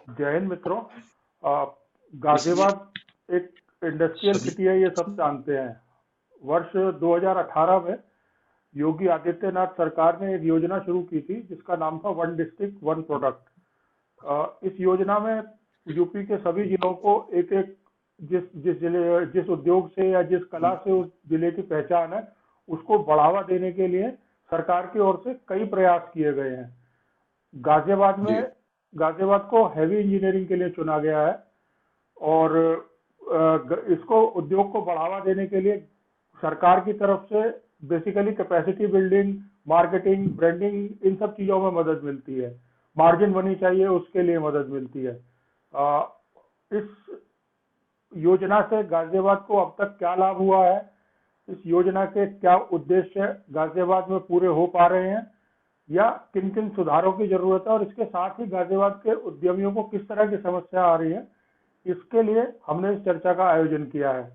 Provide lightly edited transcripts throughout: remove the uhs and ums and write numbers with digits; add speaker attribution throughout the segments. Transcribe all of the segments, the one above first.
Speaker 1: जय हिंद मित्रों। गाजियाबाद एक इंडस्ट्रियल सिटी है, ये सब जानते हैं। वर्ष 2018 में योगी आदित्यनाथ सरकार ने एक योजना शुरू की थी जिसका नाम था वन डिस्ट्रिक्ट वन प्रोडक्ट। इस योजना में यूपी के सभी जिलों को एक एक जिस उद्योग से या जिस कला से उस जिले की पहचान है उसको बढ़ावा देने के लिए सरकार की ओर से कई प्रयास किए गए हैं। गाजियाबाद को हैवी इंजीनियरिंग के लिए चुना गया है और इसको उद्योग को बढ़ावा देने के लिए सरकार की तरफ से basically capacity building, marketing, branding, इन सब चीजों में मदद मिलती है। मार्जिन बनी चाहिए उसके लिए मदद मिलती है। इस योजना से गाजियाबाद को अब तक क्या लाभ हुआ है, इस योजना के क्या उद्देश्य गाजियाबाद में पूरे हो पा रहे हैं या किन किन सुधारों की जरूरत है और इसके साथ ही गाजियाबाद के उद्यमियों को किस तरह की समस्या आ रही है, इसके लिए हमने इस चर्चा का आयोजन किया है।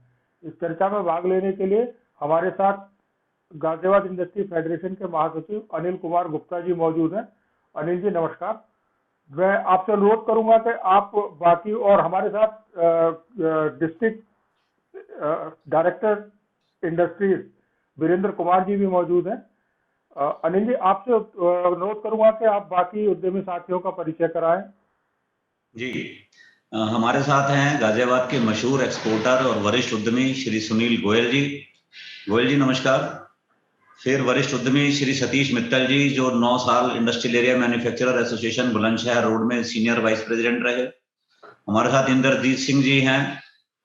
Speaker 1: इस चर्चा में भाग लेने के लिए हमारे साथ गाजियाबाद इंडस्ट्री फेडरेशन के महासचिव अनिल कुमार गुप्ता जी मौजूद हैं। अनिल जी नमस्कार। मैं आपसे अनुरोध करूंगा कि आप बाकी और हमारे साथ district director industries Virendra Kumar ji भी मौजूद हैं। अनिल जी, आपसे अनुरोध करूंगा कि आप बाकी उद्यमी साथियों का परिचय कराएं।
Speaker 2: जी, हमारे साथ हैं गाजियाबाद के मशहूर एक्सपोर्टर और वरिष्ठ उद्यमी श्री सुनील गोयल जी। गोयल जी नमस्कार। फिर वरिष्ठ उद्यमी श्री सतीश मित्तल जी, जो 9 साल industrial area manufacturer association Bulandshahr road में सीनियर वाइस प्रेसिडेंट रहे। हमारे साथ इंद्रजीत सिंह जी हैं,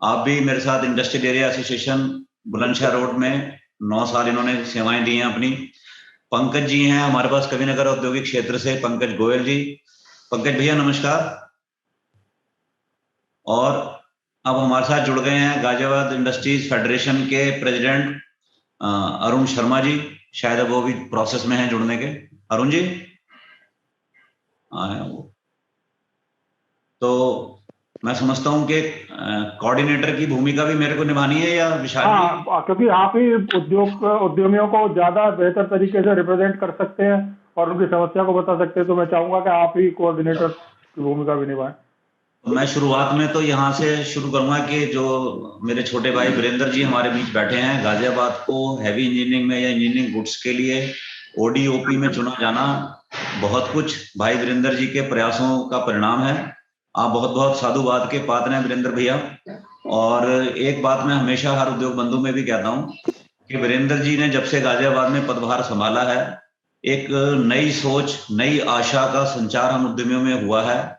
Speaker 2: आप भी मेरे साथ industrial area association Bulandshahr road में 9 साल इन्होंने सेवाएं दी हैं अपनी। पंकज जी हैं हमारे पास कविनगर औद्योगिक क्षेत्र से, पंकज गोयल जी। पंकज भैया नमस्कार। और अब हमारे साथ जुड़ गए हैं गाजियाबाद इंडस्ट्रीज फेडरेशन के प्रेसिडेंट अरुण शर्मा जी, शायद अब वो भी प्रोसेस में हैं जुड़ने के। अरुण जी आए वो। तो मैं समझता हूं कि कोऑर्डिनेटर की भूमिका भी मेरे को निभानी है या विशाल जी?
Speaker 1: क्योंकि आप ही उद्यमियों को ज्यादा बेहतर तरीके से रिप्रेजेंट कर सकते हैं और उनकी समस्या को बता सकते हैं, तो मैं चाहूंगा कि आप ही कोऑर्डिनेटर की भूमिका भी निभाएं।
Speaker 2: मैं शुरुआत में तो यहाँ से शुरू करूंगा कि जो मेरे छोटे भाई वीरेंद्र जी हमारे बीच बैठे हैं, गाजियाबाद को हैवी इंजीनियरिंग में या इंजीनियरिंग गुड्स के लिए ओडीओपी में चुना जाना बहुत कुछ भाई वीरेंद्र जी के प्रयासों का परिणाम है। आप बहुत बहुत साधुवाद के पात्र हैं वीरेंद्र भैया। और एक बात मैं हमेशा हर उद्योग बंधु में भी कहता हूँ कि वीरेंद्र जी ने जब से गाजियाबाद में पदभार संभाला है, एक नई सोच, नई आशा का संचार हम उद्यमियों में हुआ है।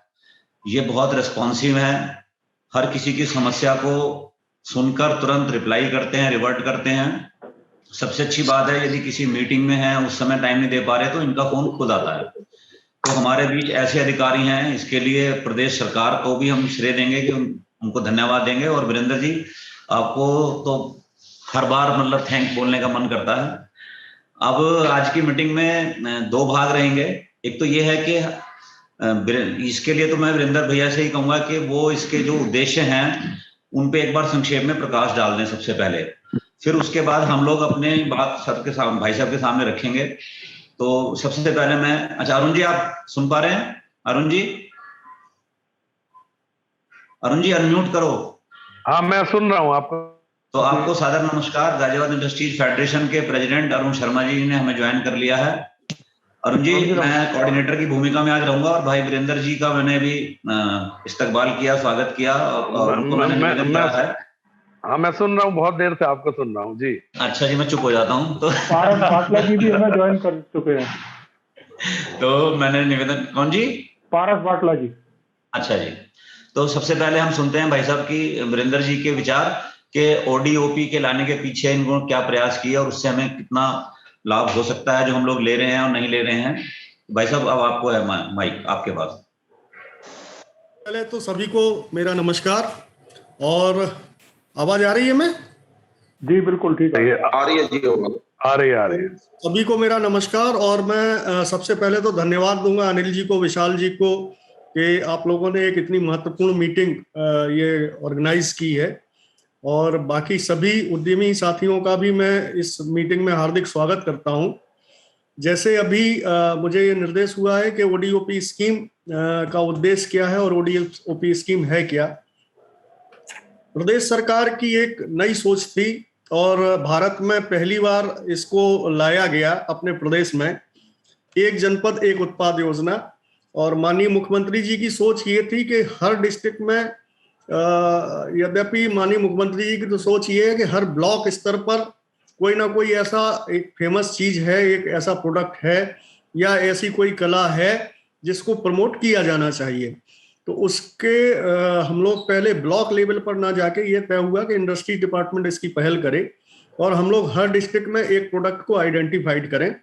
Speaker 2: ये बहुत रिस्पॉन्सिव है, हर किसी की समस्या को सुनकर तुरंत रिप्लाई करते हैं, रिवर्ट करते हैं। सबसे अच्छी बात है, यदि किसी मीटिंग में है उस समय टाइम नहीं दे पा रहे तो इनका फोन खुद आता है। तो हमारे बीच ऐसे अधिकारी हैं, इसके लिए प्रदेश सरकार को भी हम श्रेय देंगे कि उनको धन्यवाद देंगे। और वीरेंद्र जी आपको तो हर बार मतलब थैंक बोलने का मन करता है। अब आज की मीटिंग में 2 भाग रहेंगे। एक तो ये है कि इसके लिए तो मैं वीरेंद्र भैया से ही कहूंगा कि वो इसके जो उद्देश्य हैं उन पे एक बार संक्षेप में प्रकाश डाल दें सबसे पहले। फिर उसके बाद हम लोग अपने बात सबके सामने भाई साहब के सामने रखेंगे। तो सबसे पहले मैं, अच्छा अरुण जी आप सुन पा रहे हैं? अरुण जी अनम्यूट करो।
Speaker 3: हाँ मैं सुन रहा हूँ आपको।
Speaker 2: तो आपको सादर नमस्कार। गाजियाबाद इंडस्ट्रीज फेडरेशन के प्रेसिडेंट अरुण शर्मा जी ने हमें ज्वाइन कर लिया है। अरुण जी मैं कोऑर्डिनेटर की भूमिका में आज रहूंगा और भाई वीरेंद्र जी का मैंने भी इस्तकबाल किया, स्वागत किया और उनको मैंने निवेदन किया है।
Speaker 3: हाँ मैं सुन रहा हूँ, बहुत देर से आपको सुन रहा हूँ जी।
Speaker 2: अच्छा जी, मैं चुप हो जाता हूँ। तो
Speaker 1: पारस बाटला जी भी हमें ज्वाइन कर चुके हैं।
Speaker 2: तो मैंने निवेदन, कौन जी?
Speaker 1: पारस बाटला जी।
Speaker 2: अच्छा जी, तो सबसे पहले हम सुनते हैं भाई साहब की, वीरेंद्र जी के विचार के ओडीओपी के लाने के पीछे इनको क्या प्रयास किया और उससे हमें कितना लाभ हो सकता है जो हम लोग ले रहे हैं और नहीं ले रहे हैं। भाई साहब अब आपको है माइक, आपके पास।
Speaker 4: पहले तो सभी को मेरा नमस्कार। और आवाज आ रही है? मैं
Speaker 1: जी बिल्कुल ठीक है,
Speaker 3: आ रही है जी, आ रही है।
Speaker 4: सभी को मेरा नमस्कार। और मैं सबसे पहले तो धन्यवाद दूंगा अनिल जी को, विशाल जी को, कि आप लोगों ने एक इतनी महत्वपूर्ण मीटिंग ये ऑर्गेनाइज की है। और बाकी सभी उद्यमी साथियों का भी मैं इस मीटिंग में हार्दिक स्वागत करता हूं। जैसे अभी मुझे ये निर्देश हुआ है कि ओडीओपी स्कीम का उद्देश्य क्या है और ओडीओपी स्कीम है क्या। प्रदेश सरकार की एक नई सोच थी और भारत में पहली बार इसको लाया गया अपने प्रदेश में, एक जनपद एक उत्पाद योजना। और माननीय मुख्यमंत्री जी की सोच ये थी कि हर डिस्ट्रिक्ट में, यद्यपि माननीय मुख्यमंत्री जी की तो सोच ये है कि हर ब्लॉक स्तर पर कोई ना कोई ऐसा एक फेमस चीज है, एक ऐसा प्रोडक्ट है या ऐसी कोई कला है जिसको प्रमोट किया जाना चाहिए। तो उसके हम लोग पहले ब्लॉक लेवल पर ना जाके ये तय हुआ कि इंडस्ट्री डिपार्टमेंट इसकी पहल करे और हम लोग हर डिस्ट्रिक्ट में एक प्रोडक्ट को आइडेंटिफाइड करें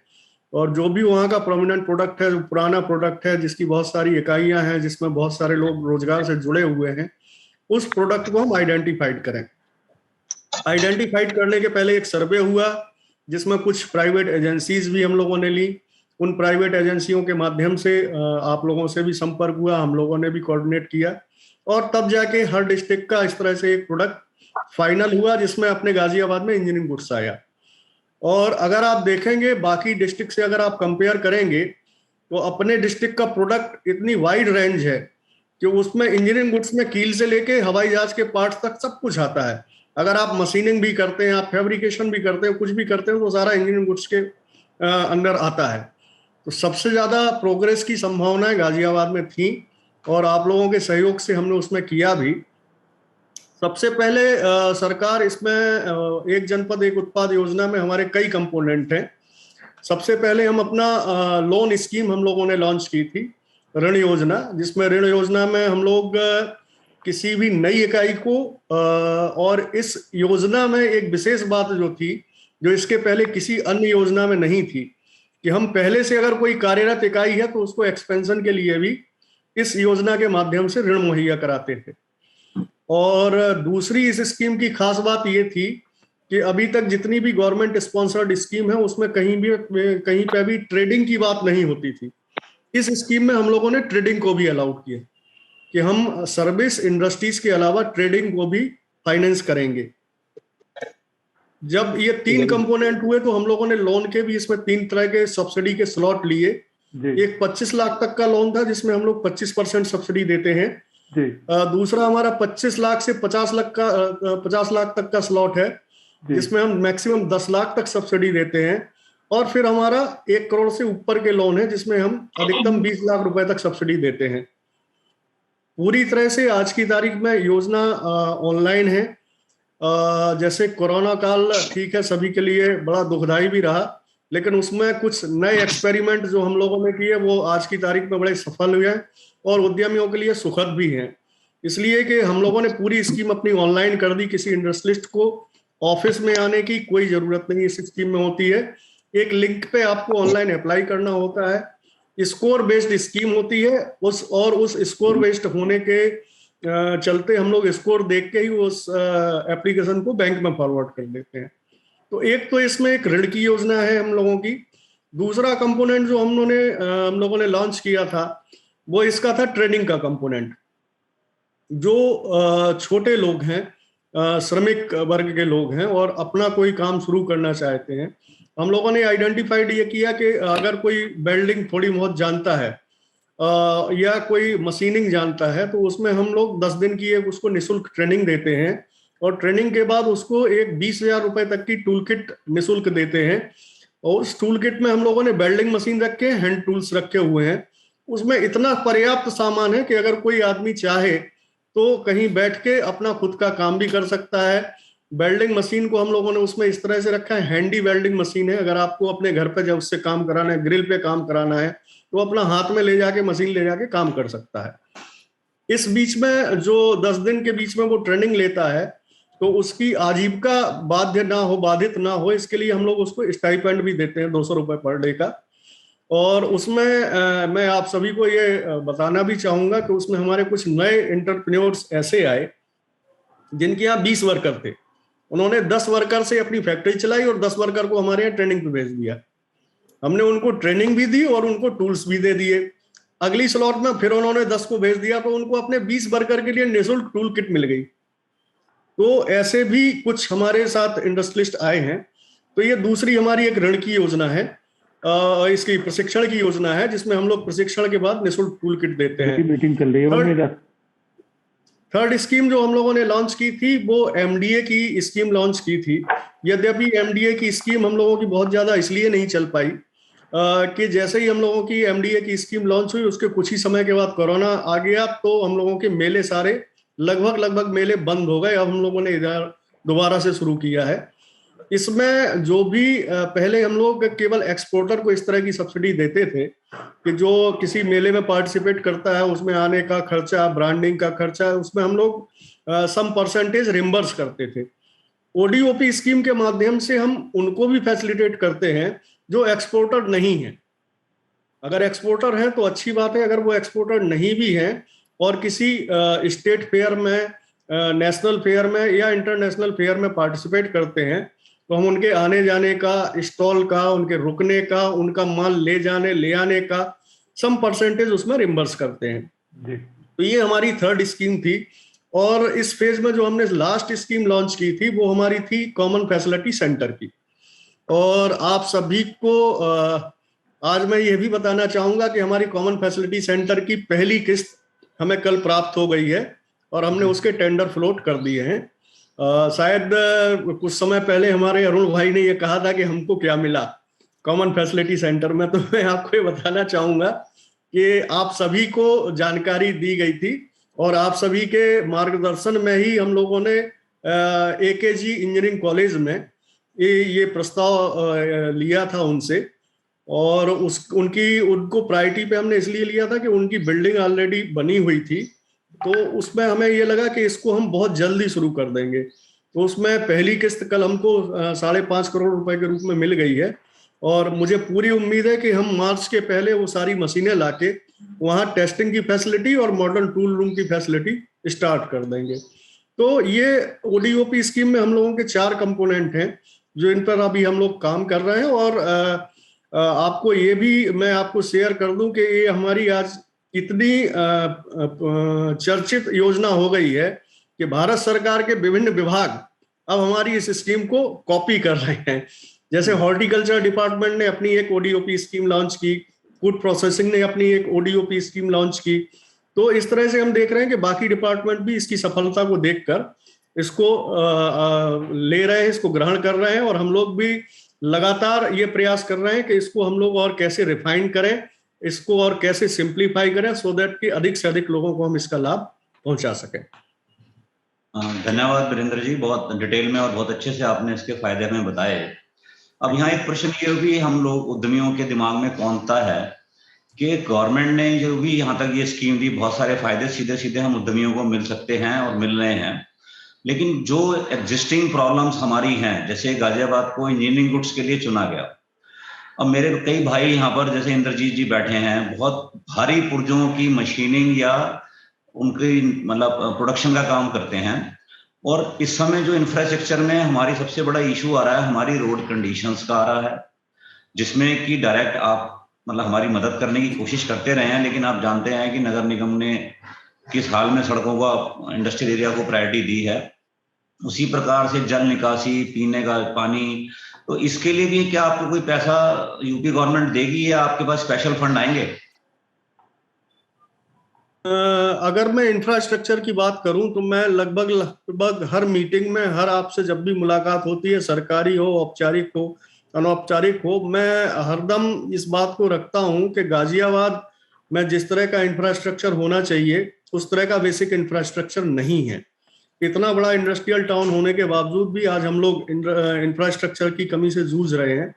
Speaker 4: और जो भी वहाँ का प्रोमिनेंट प्रोडक्ट है, जो पुराना प्रोडक्ट है, जिसकी बहुत सारी इकाइयां हैं, जिसमें बहुत सारे लोग रोजगार से जुड़े हुए हैं, उस प्रोडक्ट को हम आइडेंटिफाइड करें। आइडेंटिफाइड करने के पहले एक सर्वे हुआ जिसमें कुछ प्राइवेट एजेंसीज भी हम लोगों ने ली। उन प्राइवेट एजेंसियों के माध्यम से आप लोगों से भी संपर्क हुआ, हम लोगों ने भी कोऑर्डिनेट किया और तब जाके हर डिस्ट्रिक्ट का इस तरह से एक प्रोडक्ट फाइनल हुआ जिसमें अपने गाजियाबाद में इंजीनियरिंग गुड्स आया। और अगर आप देखेंगे बाकी डिस्ट्रिक्ट से अगर आप कंपेयर करेंगे तो अपने डिस्ट्रिक्ट का प्रोडक्ट इतनी वाइड रेंज है कि उसमें इंजीनियरिंग गुड्स में कील से लेके हवाई जहाज के पार्ट्स तक सब कुछ आता है। अगर आप मशीनिंग भी करते हैं, आप फैब्रिकेशन भी करते हैं, कुछ भी करते हैं, तो सारा इंजीनियरिंग गुड्स के अंदर आता है। तो सबसे ज्यादा प्रोग्रेस की संभावनाएं गाजियाबाद में थी और आप लोगों के सहयोग से हमने उसमें किया भी। सबसे पहले सरकार इसमें एक जनपद एक उत्पाद योजना में हमारे कई कंपोनेंट हैं। सबसे पहले हम अपना लोन स्कीम हम लोगों ने लॉन्च की थी, ऋण योजना, जिसमें ऋण योजना में हम लोग किसी भी नई इकाई को और इस योजना में एक विशेष बात जो थी, जो इसके पहले किसी अन्य योजना में नहीं थी, कि हम पहले से अगर कोई कार्यरत इकाई है तो उसको एक्सपेंशन के लिए भी इस योजना के माध्यम से ऋण मुहैया कराते थे। और दूसरी इस स्कीम की खास बात ये थी कि अभी तक जितनी भी गवर्नमेंट स्पॉन्सर्ड स्कीम है उसमें कहीं पे भी ट्रेडिंग की बात नहीं होती थी। इस स्कीम में हम लोगों ने ट्रेडिंग को भी अलाउड किया कि हम सर्विस इंडस्ट्रीज के अलावा ट्रेडिंग को भी फाइनेंस करेंगे। जब ये 3 कंपोनेंट हुए तो हम लोगों ने लोन के भी इसमें 3 तरह के सब्सिडी के स्लॉट लिए। एक 25 लाख तक का लोन था जिसमें हम लोग 25% सब्सिडी देते हैं। दूसरा हमारा 25 लाख से 50 लाख तक का स्लॉट है जिसमें हम मैक्सिमम 10 लाख तक सब्सिडी देते हैं। और फिर हमारा 1 करोड़ से ऊपर के लोन है जिसमें हम अधिकतम 20 लाख रुपए तक सब्सिडी देते हैं। पूरी तरह से आज की तारीख में योजना ऑनलाइन है। जैसे कोरोना काल ठीक है सभी के लिए बड़ा दुखदाई भी रहा, लेकिन उसमें कुछ नए एक्सपेरिमेंट जो हम लोगों ने किए वो आज की तारीख में बड़े सफल हुए हैं और उद्यमियों के लिए सुखद भी हैं। इसलिए कि हम लोगों ने पूरी स्कीम अपनी ऑनलाइन कर दी। किसी इंडस्ट्रियलिस्ट को ऑफिस में आने की कोई जरूरत नहीं इस स्कीम में होती है। एक लिंक पे आपको ऑनलाइन अप्लाई करना होता है। स्कोर बेस्ड स्कीम होती है उस स्कोर बेस्ड होने के चलते हम लोग स्कोर देख के ही उस एप्लीकेशन को बैंक में फॉरवर्ड कर देते हैं। तो एक तो इसमें एक ऋण की योजना है हम लोगों की। दूसरा कंपोनेंट जो हम लोगों ने लॉन्च किया था वो इसका था ट्रेनिंग का कंपोनेंट। जो छोटे लोग हैं, श्रमिक वर्ग के लोग हैं और अपना कोई काम शुरू करना चाहते हैं, हम लोगों ने आइडेंटिफाइड ये किया कि अगर कोई वेल्डिंग थोड़ी बहुत जानता है या कोई मशीनिंग जानता है तो उसमें हम लोग 10 दिन की एक उसको निःशुल्क ट्रेनिंग देते हैं और ट्रेनिंग के बाद उसको एक 20,000 रुपए तक की टूल किट निःशुल्क देते हैं। और उस टूल किट में हम लोगों ने वेल्डिंग मशीन रखे, हैंड टूल्स रखे हुए हैं। उसमें इतना पर्याप्त सामान है कि अगर कोई आदमी चाहे तो कहीं बैठ के अपना खुद का काम भी कर सकता है। वेल्डिंग मशीन को हम लोगों ने उसमें इस तरह से रखा है, हैंडी वेल्डिंग मशीन है। अगर आपको अपने घर पे जब उससे काम कराना है, ग्रिल पे काम कराना है, तो अपना हाथ में ले जाके मशीन ले जाके काम कर सकता है। इस बीच में जो 10 दिन के बीच में वो ट्रेनिंग लेता है तो उसकी आजीविका बाधित ना हो, इसके लिए हम लोग उसको स्टाइपेंड भी देते हैं 200 रुपए पर डे का। और उसमें मैं आप सभी को ये बताना भी चाहूंगा कि उसमें हमारे कुछ नए एंटरप्रेन्योर्स ऐसे आए जिनके यहाँ 20 वर्कर थे। उन्होंने 10 वर्कर से अपनी फैक्ट्री चलाई और 10 वर्कर को हमारे यहाँ ट्रेनिंग पे भेज दिया। हमने उनको ट्रेनिंग भी दी और उनको टूल्स भी दे दिए। अगली स्लॉट में फिर उन्होंने 10 को भेज दिया तो उनको अपने 20 वर्कर के लिए निःशुल्क टूल किट मिल गई। तो ऐसे भी कुछ हमारे साथ इंडस्ट्रियलिस्ट आए हैं। तो ये दूसरी हमारी एक ऋण की योजना है। इसकी प्रशिक्षण की योजना है, जिसमें हम लोग प्रशिक्षण के बाद निःशुल्क टूल किट देते हैं।
Speaker 1: मीटिंग चल रही है।
Speaker 4: थर्ड स्कीम जो हम लोगों ने लॉन्च की थी वो एमडीए की स्कीम लॉन्च की थी। यद्यपि एमडीए की स्कीम हम लोगों की बहुत ज्यादा इसलिए नहीं चल पाई कि जैसे ही हम लोगों की एमडीए की स्कीम लॉन्च हुई उसके कुछ ही समय के बाद कोरोना आ गया, तो हम लोगों के मेले सारे लगभग मेले बंद हो गए। अब हम लोगों ने इधर दोबारा से शुरू किया है। इसमें जो भी पहले हम लोग केवल एक्सपोर्टर को इस तरह की सब्सिडी देते थे कि जो किसी मेले में पार्टिसिपेट करता है उसमें आने का खर्चा, ब्रांडिंग का खर्चा, उसमें हम लोग सम परसेंटेज रिम्बर्स करते थे। ओडीओपी स्कीम के माध्यम से हम उनको भी फैसिलिटेट करते हैं जो एक्सपोर्टर नहीं है। अगर एक्सपोर्टर है तो अच्छी बात है, अगर वो एक्सपोर्टर नहीं भी है और किसी स्टेट फेयर में, नेशनल फेयर में या इंटरनेशनल फेयर में पार्टिसिपेट करते हैं तो हम उनके आने जाने का, स्टॉल का, उनके रुकने का, उनका माल ले जाने ले आने का सम परसेंटेज उसमें रिम्बर्स करते हैं जी। तो ये हमारी थर्ड स्कीम थी। और इस फेज में जो हमने लास्ट स्कीम लॉन्च की थी वो हमारी थी कॉमन फैसिलिटी सेंटर की। और आप सभी को आज मैं ये भी बताना चाहूंगा कि हमारी कॉमन फैसिलिटी सेंटर की पहली किस्त हमें कल प्राप्त हो गई है और हमने उसके टेंडर फ्लोट कर दिए हैं। शायद कुछ समय पहले हमारे अरुण भाई ने ये कहा था कि हमको क्या मिला कॉमन फैसिलिटी सेंटर में, तो मैं आपको ये बताना चाहूंगा कि आप सभी को जानकारी दी गई थी और आप सभी के मार्गदर्शन में ही हम लोगों ने एकेजी इंजीनियरिंग कॉलेज में ये प्रस्ताव लिया था उनसे। और उनको प्रायोरिटी पे हमने इसलिए लिया था कि उनकी बिल्डिंग ऑलरेडी बनी हुई थी, तो उसमें हमें ये लगा कि इसको हम बहुत जल्दी शुरू कर देंगे। तो उसमें पहली किस्त कल हमको 5.5 करोड़ रुपए के रूप में मिल गई है और मुझे पूरी उम्मीद है कि हम मार्च के पहले वो सारी मशीनें लाके वहाँ टेस्टिंग की फैसिलिटी और मॉडर्न टूल रूम की फैसिलिटी स्टार्ट कर देंगे। तो ये ओडीओपी स्कीम में हम लोगों के 4 कंपोनेंट हैं जो इन पर अभी हम लोग काम कर रहे हैं। और आपको ये भी मैं आपको शेयर कर दूं कि ये हमारी आज इतनी चर्चित योजना हो गई है कि भारत सरकार के विभिन्न विभाग अब हमारी इस स्कीम को कॉपी कर रहे हैं। जैसे हॉर्टिकल्चर डिपार्टमेंट ने अपनी एक ओडीओपी स्कीम लॉन्च की, फूड प्रोसेसिंग ने अपनी एक ओडीओपी स्कीम लॉन्च की। तो इस तरह से हम देख रहे हैं कि बाकी डिपार्टमेंट भी इसकी सफलता को देखकर इसको ले रहे हैं, इसको ग्रहण कर रहे हैं। और हम लोग भी लगातार ये प्रयास कर रहे हैं कि इसको हम लोग और कैसे रिफाइन करें, इसको और कैसे सिंप्लीफाई करें, सो दैट कि अधिक से अधिक लोगों को हम इसका लाभ पहुंचा सकें।
Speaker 2: धन्यवाद वीरेंद्र जी, बहुत डिटेल में और बहुत अच्छे से आपने इसके फायदे में बताए। अब यहाँ एक प्रश्न ये भी हम लोग उद्यमियों के दिमाग में कौनता है कि गवर्नमेंट ने जो भी यहाँ तक ये स्कीम दी, बहुत सारे फायदे सीधे सीधे हम उद्यमियों को मिल सकते हैं और मिल रहे हैं, लेकिन जो एग्जिस्टिंग प्रॉब्लम्स हमारी हैं, जैसे गाजियाबाद को इंजीनियरिंग गुड्स के लिए चुना गया। अब मेरे कई भाई यहाँ पर जैसे इंद्रजीत जी बैठे हैं, बहुत भारी पुर्जों की मशीनिंग या उनकी मतलब प्रोडक्शन का काम करते हैं। और इस समय जो इंफ्रास्ट्रक्चर में हमारी सबसे बड़ा इशू आ रहा है, हमारी रोड कंडीशंस का आ रहा है, जिसमें कि डायरेक्ट आप मतलब हमारी मदद करने की कोशिश करते रहे हैं, लेकिन आप जानते हैं कि नगर निगम ने किस हाल में सड़कों का, इंडस्ट्रियल एरिया को प्रायोरिटी दी है। उसी प्रकार से जल निकासी, पीने का पानी, तो इसके लिए भी क्या आपको कोई पैसा यूपी गवर्नमेंट देगी या आपके पास स्पेशल फंड आएंगे?
Speaker 4: अगर मैं इंफ्रास्ट्रक्चर की बात करूं तो मैं लगभग हर मीटिंग में, हर आपसे जब भी मुलाकात होती है, सरकारी हो, औपचारिक हो, अनौपचारिक हो, मैं हरदम इस बात को रखता हूं कि गाजियाबाद में जिस तरह का इंफ्रास्ट्रक्चर होना चाहिए उस तरह का बेसिक इंफ्रास्ट्रक्चर नहीं है। इतना बड़ा इंडस्ट्रियल टाउन होने के बावजूद भी आज हम लोग इंफ्रास्ट्रक्चर की कमी से जूझ रहे हैं।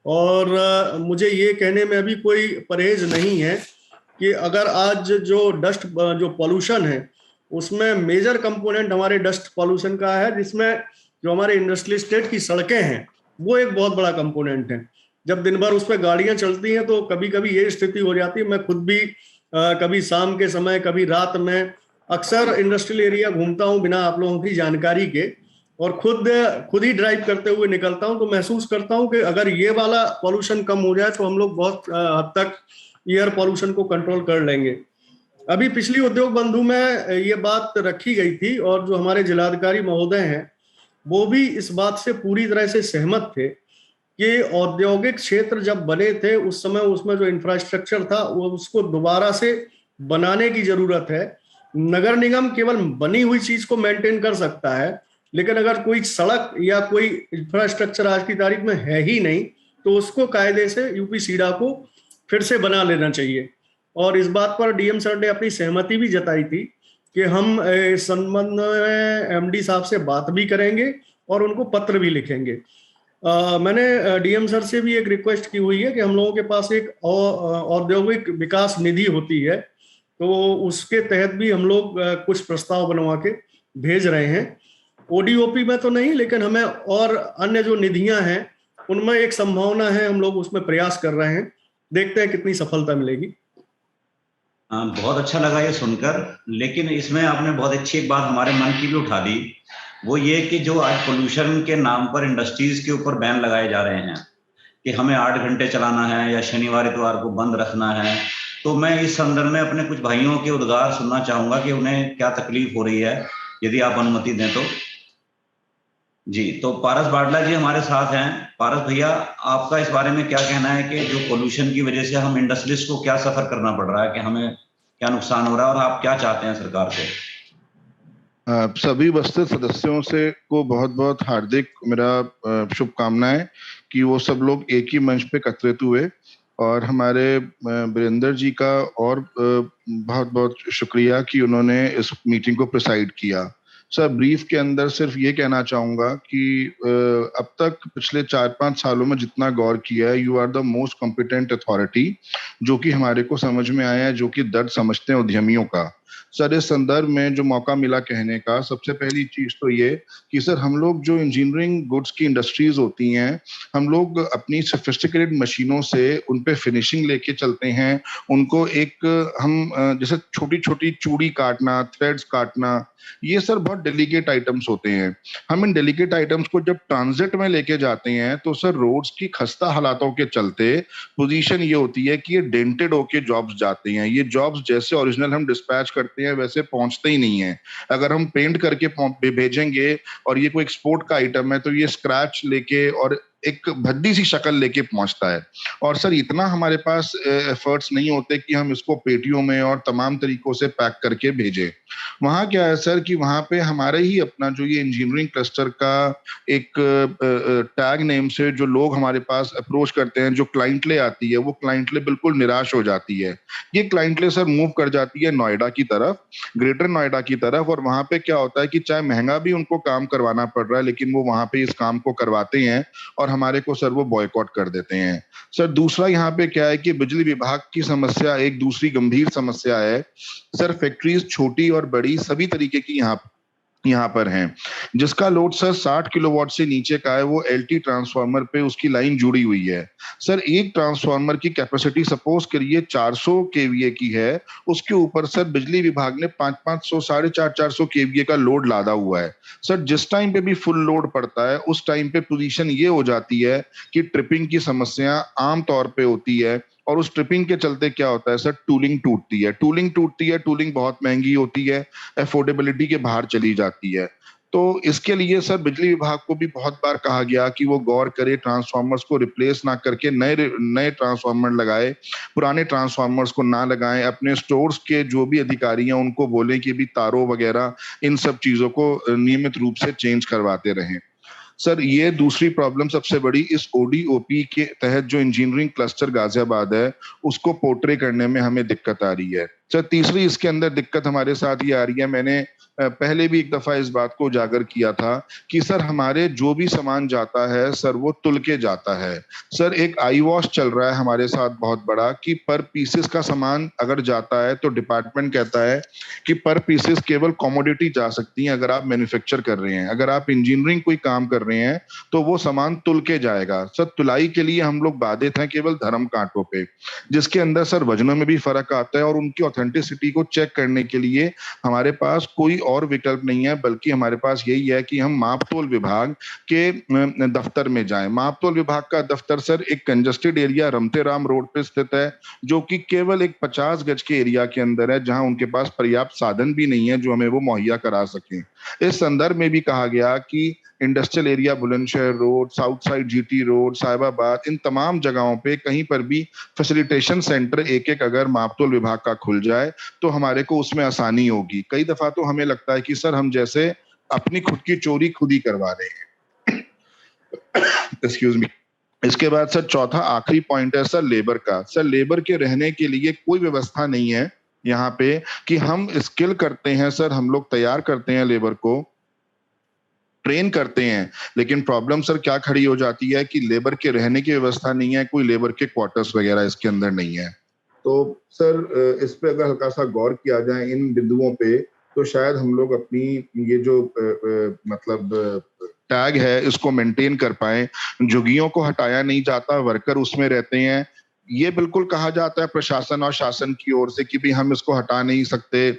Speaker 4: और मुझे ये कहने में अभी कोई परहेज नहीं है कि अगर आज जो पॉल्यूशन है उसमें मेजर कंपोनेंट हमारे डस्ट पॉल्यूशन का है, जिसमें जो हमारे इंडस्ट्रियल स्टेट की सड़कें हैं वो एक बहुत बड़ा कंपोनेंट है। जब दिन भर उस पर गाड़ियां चलती हैं तो कभी कभी ये स्थिति हो जाती है, मैं खुद भी कभी शाम के समय, कभी रात में अक्सर इंडस्ट्रियल एरिया घूमता हूं बिना आप लोगों की जानकारी के, और खुद ही ड्राइव करते हुए निकलता हूं, तो महसूस करता हूं कि अगर ये वाला पॉल्यूशन कम हो जाए तो हम लोग बहुत हद तक एयर पॉल्यूशन को कंट्रोल कर लेंगे। अभी पिछली उद्योग बंधु में ये बात रखी गई थी और जो हमारे जिलाधिकारी महोदय हैं वो भी इस बात से पूरी तरह से सहमत थे कि औद्योगिक क्षेत्र जब बने थे उस समय उसमें जो इंफ्रास्ट्रक्चर था वो उसको दोबारा से बनाने की जरूरत है। नगर निगम केवल बनी हुई चीज को मेंटेन कर सकता है, लेकिन अगर कोई सड़क या कोई इंफ्रास्ट्रक्चर आज की तारीख में है ही नहीं तो उसको कायदे से यूपी सीडा को फिर से बना लेना चाहिए। और इस बात पर डीएम सर ने अपनी सहमति भी जताई थी कि हम इस संबंध में एमडी साहब से बात भी करेंगे और उनको पत्र भी लिखेंगे। मैंने डीएम सर से भी एक रिक्वेस्ट की हुई है कि हम लोगों के पास एक औद्योगिक विकास निधि होती है, तो उसके तहत भी हम लोग कुछ प्रस्ताव बनवा के भेज रहे हैं। ओडीओपी में तो नहीं, लेकिन हमें और अन्य जो निधियां हैं उनमें एक संभावना है, हम लोग उसमें प्रयास कर रहे हैं, देखते हैं कितनी सफलता मिलेगी।
Speaker 2: बहुत अच्छा लगा ये सुनकर, लेकिन इसमें आपने बहुत अच्छी एक बात हमारे मन की भी उठा दी, वो ये कि जो आज पोल्यूशन के नाम पर इंडस्ट्रीज के ऊपर बैन लगाए जा रहे हैं कि हमें 8 घंटे चलाना है या शनिवार इतवार को बंद रखना है, तो मैं इस संदर्भ में अपने कुछ भाइयों के उद्गार सुनना चाहूंगा कि उन्हें क्या तकलीफ हो रही है, यदि आप अनुमति दें तो। जी, तो पारस बाडला जी हमारे साथ हैं। पारस भैया, आपका इस बारे में क्या कहना है कि जो पोल्यूशन की वजह से हम इंडस्ट्रीज को क्या सफर करना पड़ रहा है, कि हमें क्या नुकसान हो रहा है और आप क्या चाहते हैं सरकार से?
Speaker 5: सभी बस्तर सदस्यों से को बहुत बहुत हार्दिक मेरा शुभकामनाएं कि वो सब लोग एक ही मंच पे एकत्रित हुए, और हमारे वीरेंद्र जी का और बहुत बहुत शुक्रिया कि उन्होंने इस मीटिंग को प्रिसाइड किया। सर, ब्रीफ के अंदर सिर्फ ये कहना चाहूंगा कि अब तक पिछले 4-5 सालों में जितना गौर किया है, you are the most competent authority, जो कि हमारे को समझ में आया है, जो कि दर्द समझते हैं उद्यमियों का। सर, इस संदर्भ में जो मौका मिला कहने का, सबसे पहली चीज तो ये कि सर हम लोग जो इंजीनियरिंग गुड्स की इंडस्ट्रीज होती हैं, हम लोग अपनी सोफिस्टिकेटेड मशीनों से उन पे फिनिशिंग लेके चलते हैं। उनको एक हम जैसे छोटी छोटी चूड़ी काटना, थ्रेड्स काटना, ये सर बहुत डेलिकेट आइटम्स होते हैं। हम इन डेलिकेट आइटम्स को जब ट्रांजिट में लेके जाते हैं तो सर रोड्स की खस्ता हालातों के चलते पोजीशन ये होती है कि ये डेंटेड होके जॉब्स जाते हैं। ये जॉब्स जैसे ओरिजिनल हम डिस्पैच करते हैं वैसे पहुंचते ही नहीं है। अगर हम पेंट करके भेजेंगे और ये कोई एक्सपोर्ट का आइटम है तो ये स्क्रैच लेके और एक भद्दी सी शक्ल लेके पहुंचता है। और सर इतना हमारे पास एफर्ट्स नहीं होते कि हम इसको पेटियों में और तमाम तरीकों से पैक करके भेजें। वहां क्या है सर कि वहां पे हमारे ही अपना जो ये इंजीनियरिंग क्लस्टर का एक टैग नेम से जो लोग हमारे पास अप्रोच करते हैं, जो क्लाइंटले आती है, वो क्लाइंटले बिल्कुल निराश हो जाती है। ये क्लाइंटले सर मूव कर जाती है नोएडा की तरफ, ग्रेटर नोएडा की तरफ, और वहां पे क्या होता है कि चाहे महंगा भी उनको काम करवाना पड़ रहा है, लेकिन वो वहां पे इस काम को करवाते हैं और हमारे को सर वो बॉयकॉट कर देते हैं। सर दूसरा यहाँ पे क्या है कि बिजली विभाग की समस्या एक दूसरी गंभीर समस्या है। सर फैक्ट्रीज छोटी और बड़ी सभी तरीके की यहाँ पर हैं, जिसका लोड सर 60 किलोवाट से नीचे का है, वो एलटी ट्रांसफार्मर पे उसकी लाइन जुड़ी हुई है। सर एक ट्रांसफार्मर की कैपेसिटी सपोज करिए 400 केवीए की है, उसके ऊपर सर बिजली विभाग ने 500 450 केवीए का लोड लादा हुआ है। सर जिस टाइम पे भी फुल लोड पड़ता है उस टाइम पे पोजीशन ये हो जाती है कि ट्रिपिंग की समस्या आम तौर पे होती है, और उस ट्रिपिंग के चलते क्या होता है सर, टूलिंग टूटती है। टूलिंग बहुत महंगी होती है, अफोर्डेबिलिटी के बाहर चली जाती है। तो इसके लिए सर बिजली विभाग को भी बहुत बार कहा गया कि वो गौर करे, ट्रांसफार्मर्स को रिप्लेस ना करके नए ट्रांसफार्मर लगाए, पुराने ट्रांसफार्मर्स को ना लगाएं। अपने स्टोर्स के जो भी अधिकारी हैं उनको बोले कि भी तारों वगैरह इन सब चीजों को नियमित रूप से चेंज करवाते रहें। सर ये दूसरी प्रॉब्लम सबसे बड़ी इस ओडीओपी के तहत जो इंजीनियरिंग क्लस्टर गाजियाबाद है उसको पोर्ट्रे करने में हमें दिक्कत आ रही है। सर तीसरी इसके अंदर दिक्कत हमारे साथ ये आ रही है, मैंने पहले भी एक दफा इस बात को उजागर किया था कि सर हमारे जो भी सामान जाता है सर वो तुल के जाता है। सर एक आई वॉश चल रहा है हमारे साथ बहुत बड़ा कि पर पीसेस का सामान अगर जाता है तो डिपार्टमेंट कहता है कि पर पीसेस केवल कमोडिटी जा सकती है अगर आप मैन्युफैक्चर कर रहे हैं, अगर आप इंजीनियरिंग कोई काम कर रहे हैं तो वो सामान तुल के जाएगा। सर तुलाई के लिए हम लोग बाधित हैं केवल धर्म कांटों पे, जिसके अंदर सर वजनों में भी फर्क आता है और उनकी ऑथेंटिसिटी को चेक करने के लिए हमारे पास कोई और विकल्प नहीं है, बल्कि हमारे पास यही है कि हम मापतोल विभाग के दफ्तर में जाएं। मापतोल विभाग का दफ्तर सर एक कंजस्टेड एरिया रमतेराम रोड पे स्थित है, जो कि केवल एक 50 गज के एरिया के अंदर है, जहां उनके पास पर्याप्त साधन भी नहीं है जो हमें वो मुहैया करा सकें। इस संदर्भ में भी कहा गया कि industrial area Bulandshahr road, south side GT road, Sahibabad, इन तमाम जगहों पे कहीं पर भी फैसिलिटेशन सेंटर एक एक अगर मापतोल विभाग का खुल जाए तो हमारे को उसमें आसानी होगी। कई दफा तो हमें लगता है कि सर हम जैसे अपनी खुद की चोरी खुद ही करवा रहे हैं। Excuse me. इसके बाद सर चौथा आखिरी पॉइंट है सर लेबर का। सर लेबर के रहने के लिए कोई व्यवस्था नहीं है यहाँ पे कि हम स्किल करते हैं सर, हम लोग तैयार करते हैं लेबर को, ट्रेन करते हैं, लेकिन प्रॉब्लम सर क्या खड़ी हो जाती है कि लेबर के रहने की व्यवस्था नहीं है, कोई लेबर के क्वार्टर्स वगैरह इसके अंदर नहीं है। तो सर इस पे अगर हल्का सा गौर किया जाए इन बिंदुओं पे, तो शायद हम लोग अपनी ये जो मतलब टैग है इसको मेंटेन कर पाए। झुग्गियों को हटाया नहीं जाता, वर्कर उसमें रहते हैं। ये बिल्कुल कहा जाता है प्रशासन और शासन की ओर से कि भी हम इसको हटा नहीं सकते,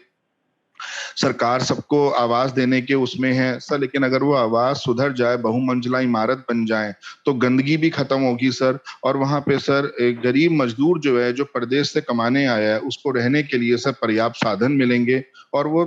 Speaker 5: सरकार सबको आवास देने के उसमें है सर, लेकिन अगर वो आवास सुधर जाए, बहुमंजिला इमारत बन जाए, तो गंदगी भी खत्म होगी सर। और वहां पे सर एक गरीब मजदूर जो है, जो परदेश से कमाने आया है, उसको रहने के लिए सर पर्याप्त साधन मिलेंगे और वो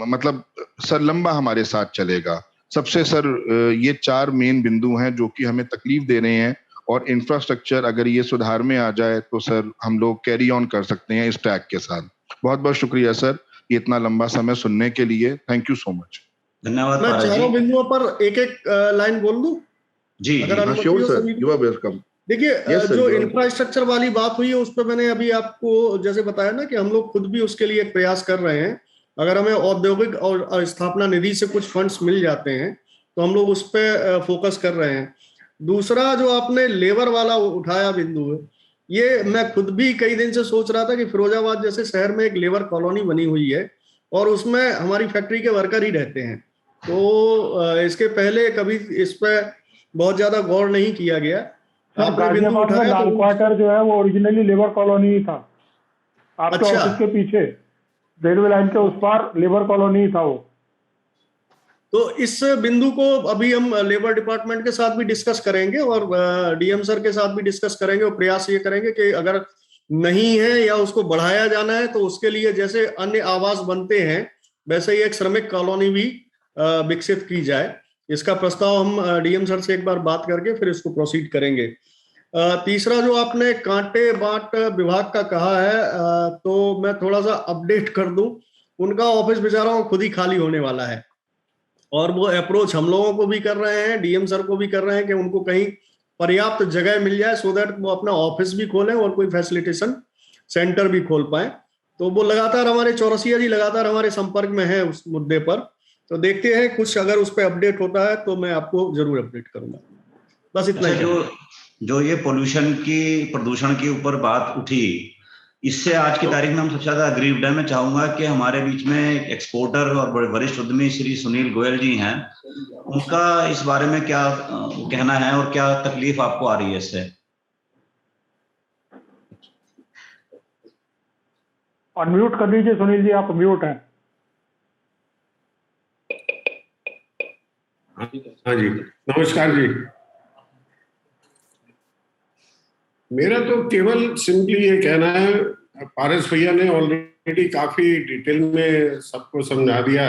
Speaker 5: मतलब सर लंबा हमारे साथ चलेगा। सबसे सर ये 4 मेन बिंदु हैं जो कि हमें तकलीफ दे रहे हैं, और इंफ्रास्ट्रक्चर अगर ये सुधार में आ जाए तो सर हम लोग कैरी ऑन कर सकते हैं इस टैग के साथ। बहुत बहुत शुक्रिया सर ये इतना लंबा समय सुनने के लिए। Thank you so much.
Speaker 2: धन्यवाद।
Speaker 4: मैं चारों बिंदुओं पर एक एक लाइन बोल दूं
Speaker 2: जी
Speaker 4: अगर अनुमति हो सर?
Speaker 5: You are welcome.
Speaker 4: देखिए जो इंफ्रास्ट्रक्चर वाली बात हुई है उस पर मैंने अभी आपको जैसे बताया ना कि हम लोग खुद भी उसके लिए प्रयास कर रहे हैं। अगर हमें औद्योगिक और स्थापना निधि से कुछ फंड्स मिल जाते हैं तो हम लोग उस पर फोकस कर रहे हैं। दूसरा जो आपने लेबर वाला उठाया बिंदु है, ये मैं खुद भी कई दिन से सोच रहा था कि फिरोजाबाद जैसे शहर में एक लेबर कॉलोनी बनी हुई है और उसमें हमारी फैक्ट्री के वर्कर ही रहते हैं। तो इसके पहले कभी इस पर बहुत ज्यादा गौर नहीं किया गया।
Speaker 1: गाजियाबाद में लाल क्वार्टर जो है वो ओरिजिनली लेबर कॉलोनी ही था। आपके ऑफिस के पीछे रेलवे लाइन के उस पार लेबर कॉलोनी ही था वो।
Speaker 4: तो इस बिंदु को अभी हम लेबर डिपार्टमेंट के साथ भी डिस्कस करेंगे और डीएम सर के साथ भी डिस्कस करेंगे और प्रयास ये करेंगे कि अगर नहीं है या उसको बढ़ाया जाना है तो उसके लिए जैसे अन्य आवास बनते हैं वैसे ही एक श्रमिक कॉलोनी भी विकसित की जाए। इसका प्रस्ताव हम डीएम सर से एक बार बात करके फिर इसको प्रोसीड करेंगे। तीसरा जो आपने कांटे बाट विभाग का कहा है तो मैं थोड़ा सा अपडेट कर दूं, उनका ऑफिस बेचारों खुद ही खाली होने वाला है और वो अप्रोच हम लोगों को भी कर रहे हैं, डीएम सर को भी कर रहे हैं कि उनको कहीं पर्याप्त जगह मिल जाए सो दैट वो अपना ऑफिस भी खोलें और कोई फैसिलिटेशन सेंटर भी खोल पाए। तो वो लगातार हमारे चौरसिया जी लगातार हमारे संपर्क में है उस मुद्दे पर। तो देखते हैं कुछ अगर उस पर अपडेट होता है तो मैं आपको जरूर अपडेट करूंगा। बस इतना ही।
Speaker 2: जो ये प्रदूषण के ऊपर बात उठी, इससे आज की तारीख में हम सबसे ज्यादा अग्रीव्ड है। मैं चाहूंगा कि हमारे बीच में एक्सपोर्टर और बड़े वरिष्ठ उद्यमी श्री सुनील गोयल जी हैं, उनका इस बारे में क्या कहना है और क्या तकलीफ आपको आ रही है इससे?
Speaker 1: अनम्यूट कर दीजिए सुनील जी, आप म्यूट हैं।
Speaker 6: हाँ जी, नमस्कार जी। मेरा तो केवल सिंपली ये कहना है, पारस भैया ने ऑलरेडी काफी डिटेल में सबको समझा दिया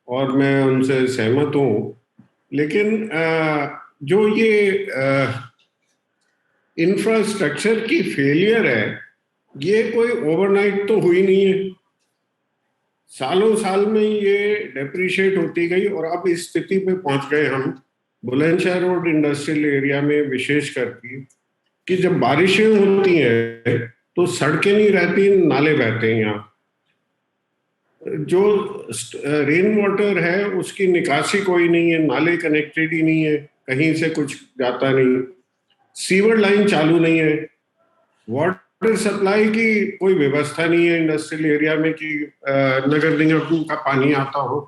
Speaker 6: और मैं उनसे सहमत हूँ। लेकिन जो ये इंफ्रास्ट्रक्चर की फेलियर है, ये कोई ओवरनाइट तो हुई नहीं है। सालों साल में ये डेप्रिशिएट होती गई और अब इस स्थिति पे पहुंच गए हम बुलंदशहर रोड इंडस्ट्रियल एरिया में विशेष करके कि जब बारिशें होती हैं तो सड़कें नहीं रहती, नाले बहते हैं। यहाँ जो रेन वाटर है उसकी निकासी कोई नहीं है, नाले कनेक्टेड ही नहीं है, कहीं से कुछ जाता नहीं, सीवर लाइन चालू नहीं है, वाटर सप्लाई की कोई व्यवस्था नहीं है इंडस्ट्रियल एरिया में कि नगर निगम का पानी आता हो।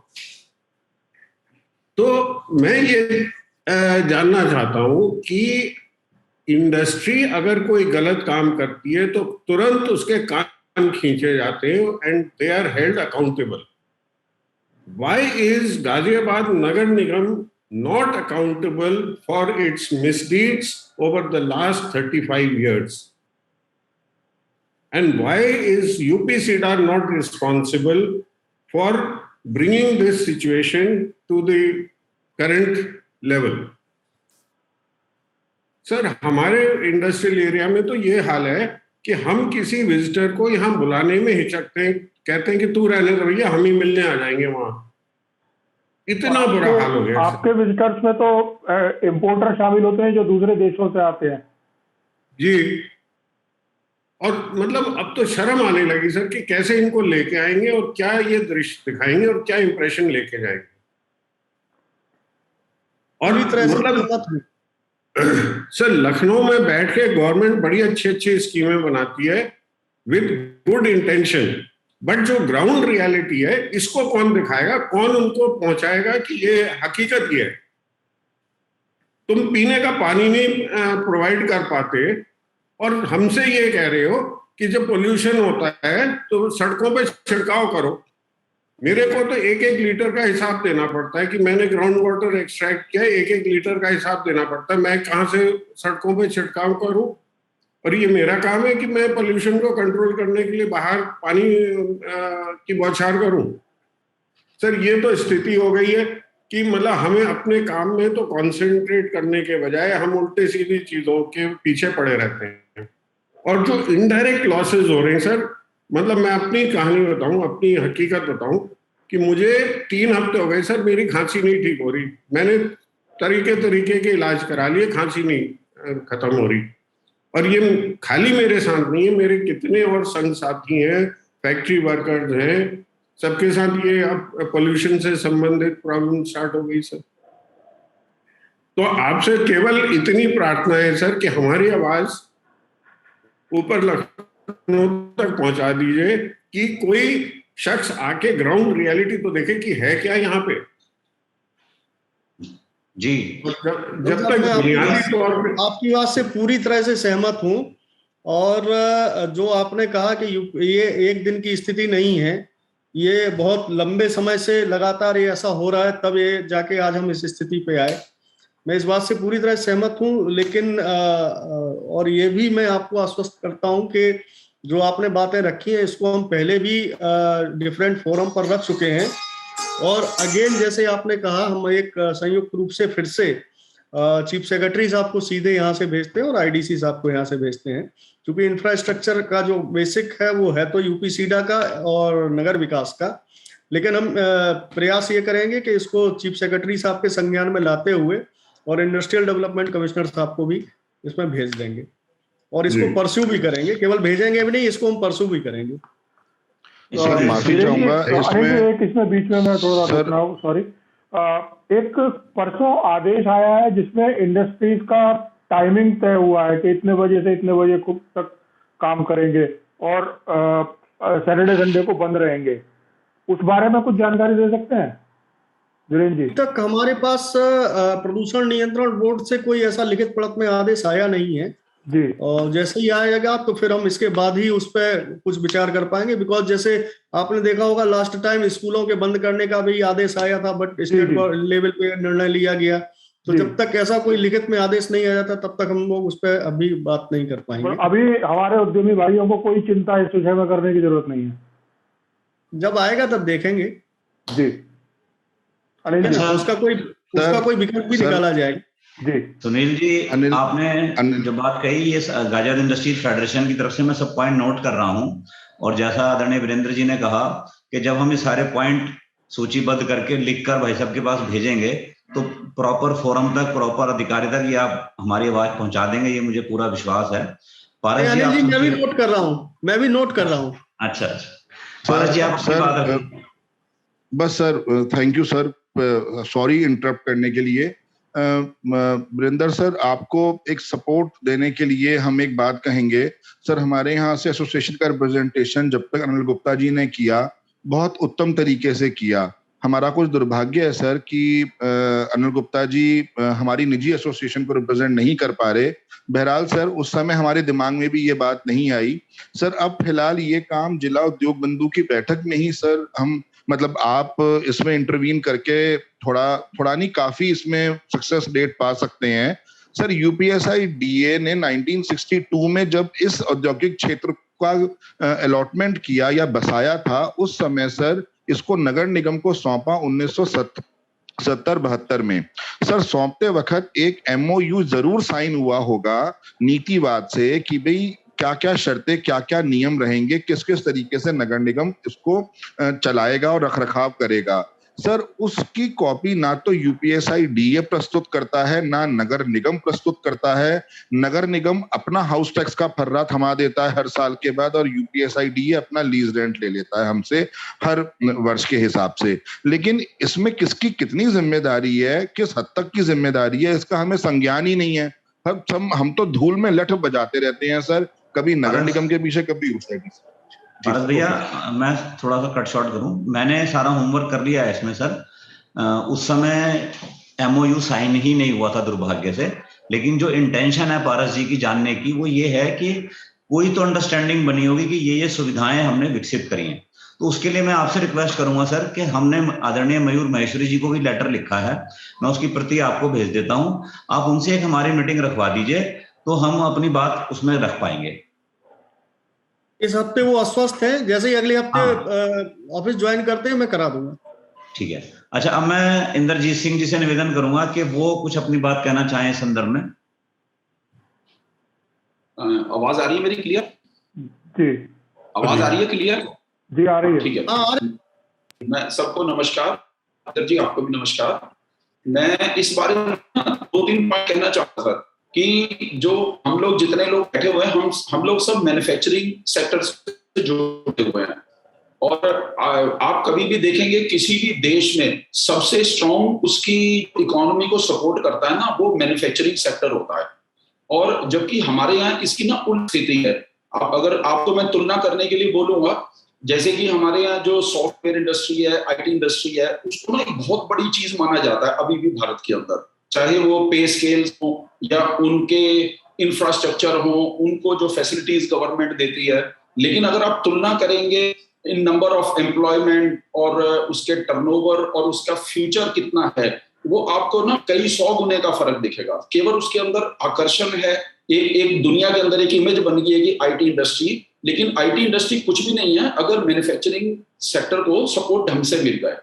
Speaker 6: तो मैं ये जानना चाहता हूं कि इंडस्ट्री अगर कोई गलत काम करती है तो तुरंत उसके खींचे जाते हैं and they are held accountable. Why is Ghaziabad Nagar Nigam not accountable for its misdeeds over the last 35 years? And why is UPCDA not responsible for bringing this situation to the current level? Sir, हमारे industrial area में तो ये हाल है कि हम किसी visitor को यहाँ बुलाने में हिचकते हैं, कहते हैं कि तू रहने दो भैया, हम ही मिलने आ जाएंगे वहां. इतना बुरा हाल हो गया.
Speaker 1: आपके विजिटर्स में तो इंपोर्टर शामिल होते हैं जो दूसरे देशों से आते हैं.
Speaker 6: जी. और मतलब अब तो शर्म आने लगी सर कि कैसे इनको लेके आएंगे और क्या ये दृश्य दिखाएंगे और क्या इंप्रेशन लेके जाएंगे. और मतलब सर, लखनऊ में बैठ के गवर्नमेंट बड़ी अच्छी अच्छी स्कीमें बनाती है विद गुड इंटेंशन, बट जो ग्राउंड रियलिटी है इसको कौन दिखाएगा, कौन उनको पहुंचाएगा कि ये हकीकत ये है. तुम पीने का पानी नहीं प्रोवाइड कर पाते और हमसे ये कह रहे हो कि जब पोल्यूशन होता है तो सड़कों पे छिड़काव करो. मेरे को तो 1-1 लीटर का हिसाब देना पड़ता है कि मैंने ग्राउंड वाटर एक्सट्रैक्ट किया, 1-1 लीटर का हिसाब देना पड़ता है. मैं कहाँ से सड़कों पे छिड़काव करूं? और ये मेरा काम है कि मैं पोल्यूशन को कंट्रोल करने के लिए बाहर पानी की बौछार करूं. सर, ये तो स्थिति हो गई है कि मतलब हमें अपने काम में तो कंसंट्रेट करने के बजाय हम उल्टे सीधी चीजों के पीछे पड़े रहते हैं. और जो इनडायरेक्ट लॉसेस हो रहे हैं सर, मतलब मैं अपनी कहानी बताऊं, अपनी हकीकत बताऊं कि मुझे 3 हफ्ते हो गए सर, मेरी खांसी नहीं ठीक हो रही. मैंने तरीके के इलाज करा लिए, खांसी नहीं खत्म हो रही. और ये खाली मेरे साथ नहीं है, मेरे कितने और संग साथी हैं, फैक्ट्री वर्कर्स हैं, सबके साथ ये अब पोल्यूशन से संबंधित प्रॉब्लम स्टार्ट हो गई सर. तो आपसे केवल इतनी प्रार्थना है सर कि हमारी आवाज ऊपर लखनऊ तक पहुंचा दीजिए कि कोई शख्स आके ग्राउंड रियलिटी तो देखे कि है क्या यहाँ पे.
Speaker 2: जी,
Speaker 4: जब तक बुनियादी तौर पे आपकी बात से पूरी तरह से सहमत हूं. और जो आपने कहा कि ये एक दिन की स्थिति नहीं है, ये बहुत लंबे समय से लगातार ये ऐसा हो रहा है, तब ये जाके आज हम इस स्थिति पे आए. मैं इस बात से पूरी तरह सहमत हूं. लेकिन और ये भी मैं आपको आश्वस्त करता हूं कि जो आपने बातें रखी हैं इसको हम पहले भी डिफरेंट फोरम पर रख चुके हैं. और अगेन जैसे आपने कहा, हम एक संयुक्त रूप से फिर से चीफ सेक्रेटरी साहब को सीधे यहाँ से भेजते हैं और आईडीसी साहब को यहाँ से भेजते हैं, क्योंकि इंफ्रास्ट्रक्चर का जो बेसिक है वो है तो यूपीसीडा का और नगर विकास का. लेकिन हम प्रयास ये करेंगे कि इसको चीफ सेक्रेटरी साहब के संज्ञान में लाते हुए और इंडस्ट्रियल डेवलपमेंट कमिश्नर साहब को भी इसमें भेज देंगे और इसको परस्यू भी करेंगे. केवल भेजेंगे भी नहीं, इसको हम परस्यू भी करेंगे.
Speaker 5: माफी चाहूंगा
Speaker 1: इसमें बीच में मैं थोड़ा रोक रहा हूँ, सॉरी. एक परसों आदेश आया है जिसमें इंडस्ट्रीज का टाइमिंग तय हुआ है कि इतने बजे से इतने बजे तक काम करेंगे और सैटरडे संडे को बंद रहेंगे. उस बारे में कुछ जानकारी दे सकते हैं वीरेंद्र जी?
Speaker 4: तक हमारे पास प्रदूषण नियंत्रण बोर्ड से कोई ऐसा लिखित पढ़त में आदेश आया नहीं है
Speaker 1: जी.
Speaker 4: और जैसे ही आएगा तो फिर हम इसके बाद ही उस पर कुछ विचार कर पाएंगे. बिकॉज जैसे आपने देखा होगा लास्ट टाइम स्कूलों के बंद करने का भी आदेश आया था, बट स्टेट लेवल पे निर्णय लिया गया. तो जब तक ऐसा कोई लिखित में आदेश नहीं आ जाता तब तक हम लोग उस पर अभी बात नहीं कर पाएंगे.
Speaker 1: अभी हमारे उद्यमी भाइयों को कोई चिंता इस विषय में करने की जरूरत नहीं है.
Speaker 4: जब आएगा तब देखेंगे
Speaker 1: जी.
Speaker 4: उसका कोई विकल्प भी निकाला जाएगा.
Speaker 1: जी
Speaker 2: सुनील जी, आपने जो बात कही ये गाजियाबाद इंडस्ट्रीज फेडरेशन की तरफ से मैं सब पॉइंट नोट कर रहा हूं. और जैसा आदरणीय वीरेंद्र जी ने कहा कि जब हम ये सारे पॉइंट सूचीबद्ध करके लिखकर भाई साहब के पास भेजेंगे तो प्रॉपर फोरम तक, प्रॉपर अधिकारी तक ये आप हमारी आवाज पहुंचा देंगे, ये मुझे पूरा विश्वास है. पारस जी,
Speaker 4: मैं भी नोट कर रहा हूँ.
Speaker 2: अच्छा, पारस जी आप
Speaker 5: बस sir, thank you sir, sorry interrupt करने के लिए. वीरेंद्र सर, आपको एक सपोर्ट देने के लिए हम एक बात कहेंगे. सर, हमारे यहाँ से एसोसिएशन का रिप्रेजेंटेशन जब तक अनिल गुप्ता जी ने किया, बहुत उत्तम तरीके से किया. हमारा कुछ दुर्भाग्य है सर कि अनिल गुप्ता जी हमारी निजी एसोसिएशन को रिप्रेजेंट नहीं कर पा रहे, बहरहाल सर उस समय हमारे दिमाग में भी ये बात नहीं आई सर। अब फिलहाल ये काम जिला उद्योग बंधु की बैठक में ही सर हम मतलब आप इसमें इंटरवीन करके थोड़ा नहीं काफी इसमें सक्सेस रेट पा सकते हैं सर। UPSIDA ने 1962 में जब इस औद्योगिक क्षेत्र का अलॉटमेंट किया या बसाया था, उस समय सर इसको नगर निगम को सौंपा 1970-72 में। सर सौंपते वक्त एक MOU जरूर साइन हुआ होगा नीतिवाद से कि भाई क्या क्या शर्तें क्या क्या नियम रहेंगे, किस किस तरीके से नगर निगम इसको चलाएगा और रखरखाव करेगा। सर उसकी कॉपी ना तो UPSIDA प्रस्तुत करता है ना नगर निगम प्रस्तुत करता है। नगर निगम अपना हाउस टैक्स का फर्रा थमा देता है हर साल के बाद और UPSIDA अपना लीज रेंट ले लेता है हमसे हर वर्ष के हिसाब से। लेकिन इसमें किसकी कितनी जिम्मेदारी है, किस हद तक की जिम्मेदारी है, इसका हमें संज्ञान ही नहीं है। हम तो धूल में लठ बजाते रहते हैं सर, कभी नगर निगम के पीछे कभी उस साइड।
Speaker 2: भारत भैया मैं थोड़ा सा कट शॉर्ट करूं, मैंने सारा होमवर्क कर लिया है इसमें सर। उस समय MOU साइन ही नहीं हुआ था दुर्भाग्य से, लेकिन जो इंटेंशन है पारस जी की जानने की वो ये है कि कोई तो अंडरस्टैंडिंग बनी होगी कि ये सुविधाएं हमने विकसित करी हैं। तो उसके लिए मैं आपसे रिक्वेस्ट करूंगा सर कि हमने आदरणीय मयूर महेश्वरी जी को भी लेटर लिखा है, मैं उसकी प्रति आपको भेज देता हूं, आप उनसे एक हमारी मीटिंग रखवा दीजिए तो हम अपनी बात उसमें रख पाएंगे।
Speaker 4: इस हफ्ते वो अस्वस्थ हैं, जैसे ही अगले हफ्ते ऑफिस ज्वाइन करते हैं मैं करा दूंगा।
Speaker 2: ठीक है। अच्छा अब मैं इंद्रजीत सिंह जी से निवेदन करूंगा कि वो कुछ अपनी बात कहना चाहें इस संदर्भ में।
Speaker 7: आवाज आ रही है मेरी क्लियर?
Speaker 1: जी
Speaker 7: आवाज आ रही है क्लियर?
Speaker 1: जी आ रही है।
Speaker 7: ठीक है। मैं सबको नमस्कार जी, आपको भी नमस्कार। मैं इस बारे में 2-3 बात कहना चाहता था कि जो हम लोग जितने लोग बैठे हुए हैं हम लोग सब मैन्युफैक्चरिंग सेक्टर से जुड़े हुए हैं और आप कभी भी देखेंगे किसी भी देश में सबसे स्ट्रॉन्ग उसकी इकोनॉमी को सपोर्ट करता है ना, वो मैन्युफैक्चरिंग सेक्टर होता है। और जबकि हमारे यहाँ इसकी ना उल्टी स्थिति है। अगर आपको मैं तुलना करने के लिए बोलूंगा, जैसे कि हमारे यहाँ जो सॉफ्टवेयर इंडस्ट्री है, IT इंडस्ट्री है, उसको ना एक बहुत बड़ी चीज माना जाता है अभी भी भारत के अंदर, चाहे वो पे स्केल्स हो या उनके इंफ्रास्ट्रक्चर हो, उनको जो फैसिलिटीज गवर्नमेंट देती है। लेकिन अगर आप तुलना करेंगे इन नंबर ऑफ एम्प्लॉयमेंट और उसके टर्नओवर और उसका फ्यूचर कितना है, वो आपको ना कई 100 गुने का फर्क दिखेगा। केवल उसके अंदर आकर्षण है, एक दुनिया के अंदर एक इमेज बन गई है कि IT इंडस्ट्री, लेकिन IT इंडस्ट्री कुछ भी नहीं है अगर मैन्युफैक्चरिंग सेक्टर को सपोर्ट ढंग से मिल जाए।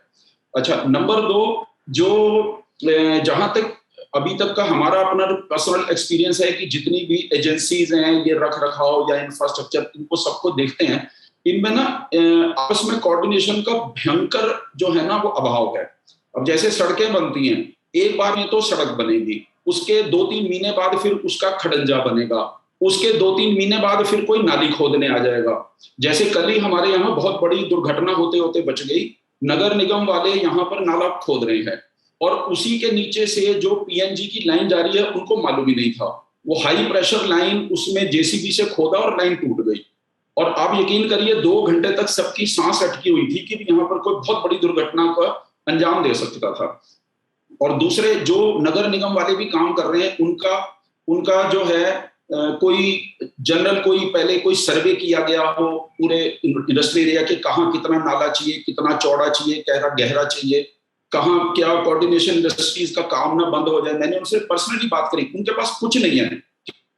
Speaker 7: अच्छा, नंबर 2, जो जहां तक अभी तक का हमारा अपना पर्सनल एक्सपीरियंस है कि जितनी भी एजेंसीज हैं, ये रख रखाव या इंफ्रास्ट्रक्चर, इनको सबको देखते हैं, इनमें ना आपस में कोऑर्डिनेशन का भयंकर जो है ना वो अभाव है। अब जैसे सड़कें बनती हैं, एक बार में तो सड़क बनेगी, उसके 2-3 महीने बाद फिर उसका खड़ंजा बनेगा, उसके 2-3 महीने बाद फिर कोई नाली खोदने आ जाएगा। जैसे कल ही हमारे यहाँ बहुत बड़ी दुर्घटना होते होते बच गई, नगर निगम वाले यहाँ पर नाला खोद रहे हैं और उसी के नीचे से जो PNG की लाइन जा रही है उनको मालूम ही नहीं था, वो हाई प्रेशर लाइन, उसमें JCB से खोदा और लाइन टूट गई। और आप यकीन करिए 2 घंटे तक सबकी सांस अटकी हुई थी कि यहाँ पर कोई बहुत बड़ी दुर्घटना का अंजाम दे सकता था। और दूसरे जो नगर निगम वाले भी काम कर रहे हैं, उनका जो है कोई जनरल पहले कोई सर्वे किया गया हो पूरे इंडस्ट्री एरिया के, कहाँ कितना नाला चाहिए, कितना चौड़ा चाहिए, क्या गहरा चाहिए, कहाँ क्या कोऑर्डिनेशन इंडस्ट्रीज का काम ना बंद हो जाए। मैंने उनसे पर्सनली बात करी, उनके पास कुछ नहीं है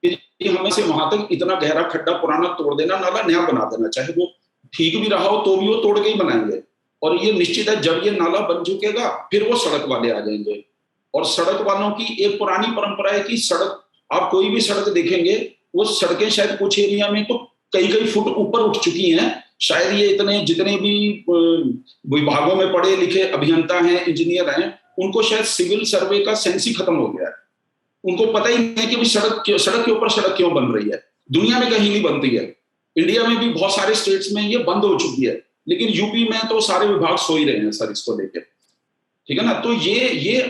Speaker 7: कि हमें से वहां तक इतना गहरा खड्डा पुराना तोड़ देना, नाला नया बना देना, चाहे वो ठीक भी रहा हो तो भी वो तोड़ के ही बनाएंगे। और ये निश्चित है जब ये नाला बन चुकेगा फिर वो सड़क वाले आ जाएंगे। और सड़क वालों की एक पुरानी परंपरा है कि सड़क, आप कोई भी सड़क देखेंगे, वो सड़कें शायद कुछ एरिया में तो कई फुट ऊपर उठ चुकी हैं। शायद ये जितने भी विभागों में पढ़े लिखे अभियंता हैं, इंजीनियर हैं, उनको शायद सिविल सर्वे का सेंस ही खत्म हो गया है। उनको पता ही नहीं है कि सड़क के ऊपर सड़क क्यों बन रही है। दुनिया में कहीं नहीं बनती है, इंडिया में भी बहुत सारे स्टेट्स में ये बंद हो चुकी है, लेकिन यूपी में तो सारे विभाग सो ही रहे हैं सर इसको लेकर, ठीक है ना। तो ये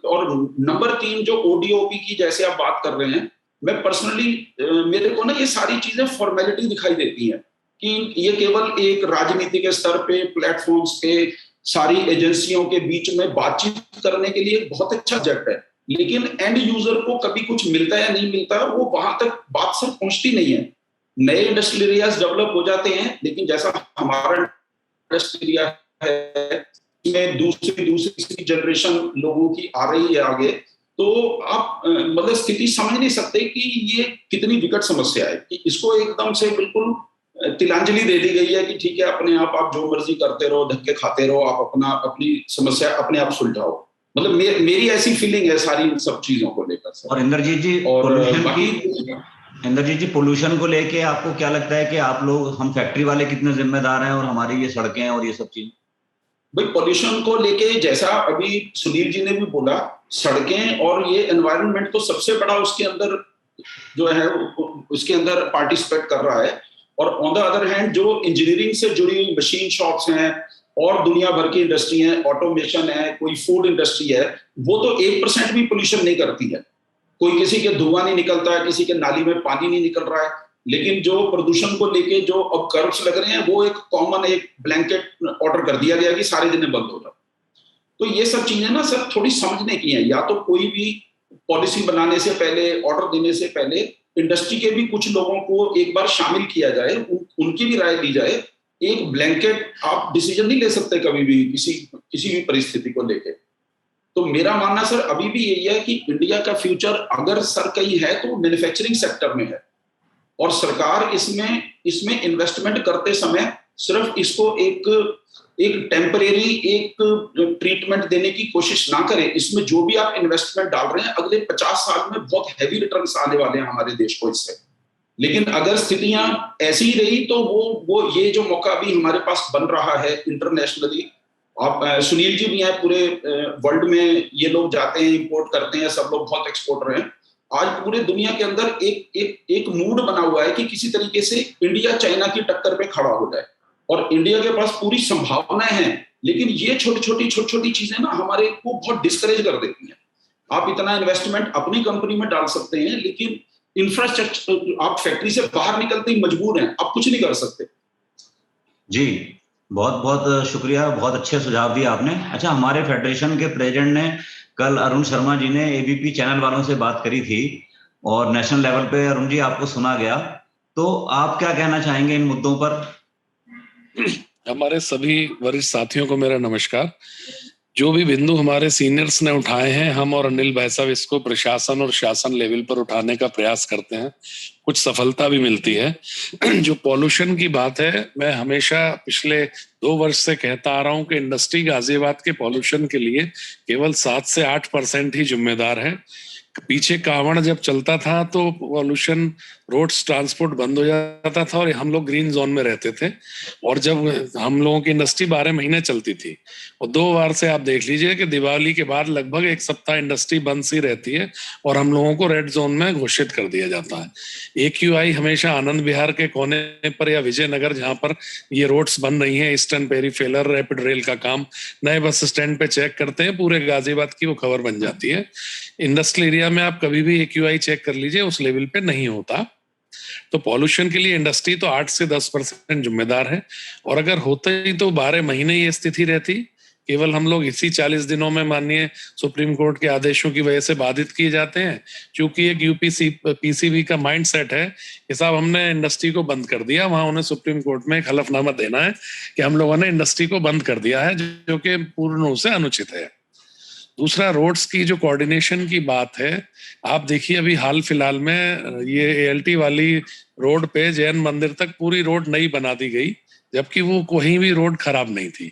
Speaker 7: और नंबर 3 जो ODOP की जैसे आप बात कर रहे हैं, मैं पर्सनली मेरे को ना ये सारी चीजें फॉर्मेलिटी दिखाई देती हैं कि ये केवल एक राजनीति के स्तर पे, प्लेटफॉर्म्स पे सारी एजेंसियों के बीच में बातचीत करने के लिए बहुत अच्छा सब्जेक्ट है, लेकिन एंड यूजर को कभी कुछ मिलता है या नहीं मिलता, वो वहां तक बात सर पहुंचती नहीं है। नए इंडस्ट्रियल एरियाज डेवलप हो जाते हैं, लेकिन जैसा हमारा इंडस्ट्रियल एरिया है इसमें दूसरी जनरेशन लोगों की आ रही है आगे, तो आप मतलब स्थिति समझ नहीं सकते कि ये कितनी विकट समस्या है कि इसको एकदम से बिल्कुल तिलांजलि दे दी गई है कि ठीक है अपने आप जो मर्जी करते रहो, धक्के खाते रहो, आप अपनी समस्या अपने आप सुलझाओ। मतलब मेरी ऐसी फीलिंग है सारी इन सब चीजों को लेकर।
Speaker 2: और इंद्रजीत जी,
Speaker 7: और
Speaker 2: इंद्रजीत जी, पोल्यूशन को लेके आपको क्या लगता है कि आप लोग, हम फैक्ट्री वाले कितने जिम्मेदार हैं और हमारी ये सड़कें और ये सब चीज?
Speaker 7: भाई पोल्यूशन को लेके जैसा अभी सुनील जी ने भी बोला, सड़कें और ये एनवायरनमेंट तो सबसे बड़ा उसके अंदर जो है उसके अंदर पार्टिसिपेट कर रहा है। और ऑन द अदर हैंड जो इंजीनियरिंग से जुड़ी हुई मशीन शॉप्स हैं और दुनिया भर की इंडस्ट्री है, ऑटोमेशन है, कोई फूड इंडस्ट्री है, वो तो 1% भी पोल्यूशन नहीं करती है। कोई किसी के धुआं नहीं निकलता है, किसी के नाली में पानी नहीं निकल रहा है, लेकिन जो प्रदूषण को लेके जो अब कर्व्स लग रहे हैं वो एक कॉमन एक ब्लैंकेट ऑर्डर कर दिया गया कि सारे दिन बंद हो जाओ। तो ये सब चीजें ना सर थोड़ी समझने की हैं। या तो कोई भी पॉलिसी बनाने से पहले, ऑर्डर देने से पहले इंडस्ट्री के भी कुछ लोगों को एक बार शामिल किया जाए, उनकी भी राय ली जाए। एक ब्लैंकेट आप डिसीजन नहीं ले सकते कभी भी किसी भी परिस्थिति को लेके। तो मेरा मानना सर अभी भी यही है कि इंडिया का फ्यूचर अगर सर कहीं है तो मैन्युफैक्चरिंग सेक्टर में है, और सरकार इसमें इन्वेस्टमेंट करते समय सिर्फ इसको एक टेम्परेरी एक ट्रीटमेंट देने की कोशिश ना करें। इसमें जो भी आप इन्वेस्टमेंट डाल रहे हैं अगले 50 साल में बहुत हैवी रिटर्न्स आने वाले हैं हमारे देश को इससे। लेकिन अगर स्थितियां ऐसी ही रही तो वो ये जो मौका भी हमारे पास बन रहा है इंटरनेशनली, आप सुनील जी भी हैं, पूरे वर्ल्ड में ये लोग जाते हैं, इंपोर्ट करते हैं, सब लोग बहुत एक्सपोर्टर हैं। आज पूरे दुनिया के अंदर एक मूड बना हुआ है कि किसी तरीके से इंडिया चाइना की टक्कर पे खड़ा हो जाए, और इंडिया के पास पूरी संभावनाएं हैं। लेकिन ये छोटी छोटी चीजें ना हमारे को बहुत डिस्करेज कर देती हैं। आप इतना इन्वेस्टमेंट अपनी कंपनी में डाल सकते हैं, लेकिन इंफ्रास्ट्रक्चर आप फैक्ट्री से बाहर निकलते ही मजबूर हैं, आप कुछ नहीं कर सकते।
Speaker 2: जी बहुत बहुत शुक्रिया, बहुत अच्छे सुझाव दिए आपने। अच्छा, हमारे फेडरेशन के प्रेसिडेंट ने कल, अरुण शर्मा जी ने एबीपी चैनल वालों से बात करी थी और नेशनल लेवल पे अरुण जी आपको सुना गया, तो आप क्या कहना चाहेंगे इन मुद्दों पर?
Speaker 3: हमारे सभी वरिष्ठ साथियों को मेरा नमस्कार। जो भी बिंदु हमारे सीनियर्स ने उठाए हैं, हम और अनिल भाई साहब इसको प्रशासन और शासन लेवल पर उठाने का प्रयास करते हैं, कुछ सफलता भी मिलती है। जो पॉल्यूशन की बात है, मैं हमेशा पिछले 2 वर्ष से कहता आ रहा हूं कि इंडस्ट्री गाजियाबाद के पॉल्यूशन के लिए केवल 7 से 8% ही जिम्मेदार है। पीछे कांवड़ जब चलता था तो पॉल्यूशन, रोड्स, ट्रांसपोर्ट बंद हो जाता था और हम लोग ग्रीन जोन में रहते थे। और जब हम लोगों की इंडस्ट्री 12 महीने चलती थी, और 2 बार से आप देख लीजिए कि दिवाली के बाद लगभग 1 सप्ताह इंडस्ट्री बंद सी रहती है और हम लोगों को रेड जोन में घोषित कर दिया जाता है। AQI हमेशा आनंद विहार के कोने पर या विजयनगर, जहां पर ये रोड्स बन रही हैं, ईस्टर्न पेरीफेरल रैपिड रेल का काम, नए बस स्टैंड पे चेक करते हैं, पूरे गाजियाबाद की वो खबर बन जाती है। इंडस्ट्रियल एरिया में आप कभी भी AQI चेक कर लीजिए, उस लेवल पे नहीं होता। तो पॉल्यूशन के लिए इंडस्ट्री तो 8 से 10% जिम्मेदार है, और अगर होते ही तो 12 महीने ये स्थिति रहती। केवल हम लोग इसी 40 दिनों में माननीय सुप्रीम कोर्ट के आदेशों की वजह से बाधित किए जाते हैं, क्योंकि एक PCB का माइंड सेट है कि साहब हमने इंडस्ट्री को बंद कर दिया। वहां उन्हें सुप्रीम कोर्ट में एक हलफनामा देना है कि हम लोगों ने इंडस्ट्री को बंद कर दिया है, जो कि पूर्ण रूप से अनुचित है। दूसरा, रोड्स की जो कोऑर्डिनेशन की बात है, आप देखिए अभी हाल फिलहाल में ये ALT वाली रोड पे जैन मंदिर तक पूरी रोड नई बना दी गई, जबकि वो कहीं भी रोड खराब नहीं थी।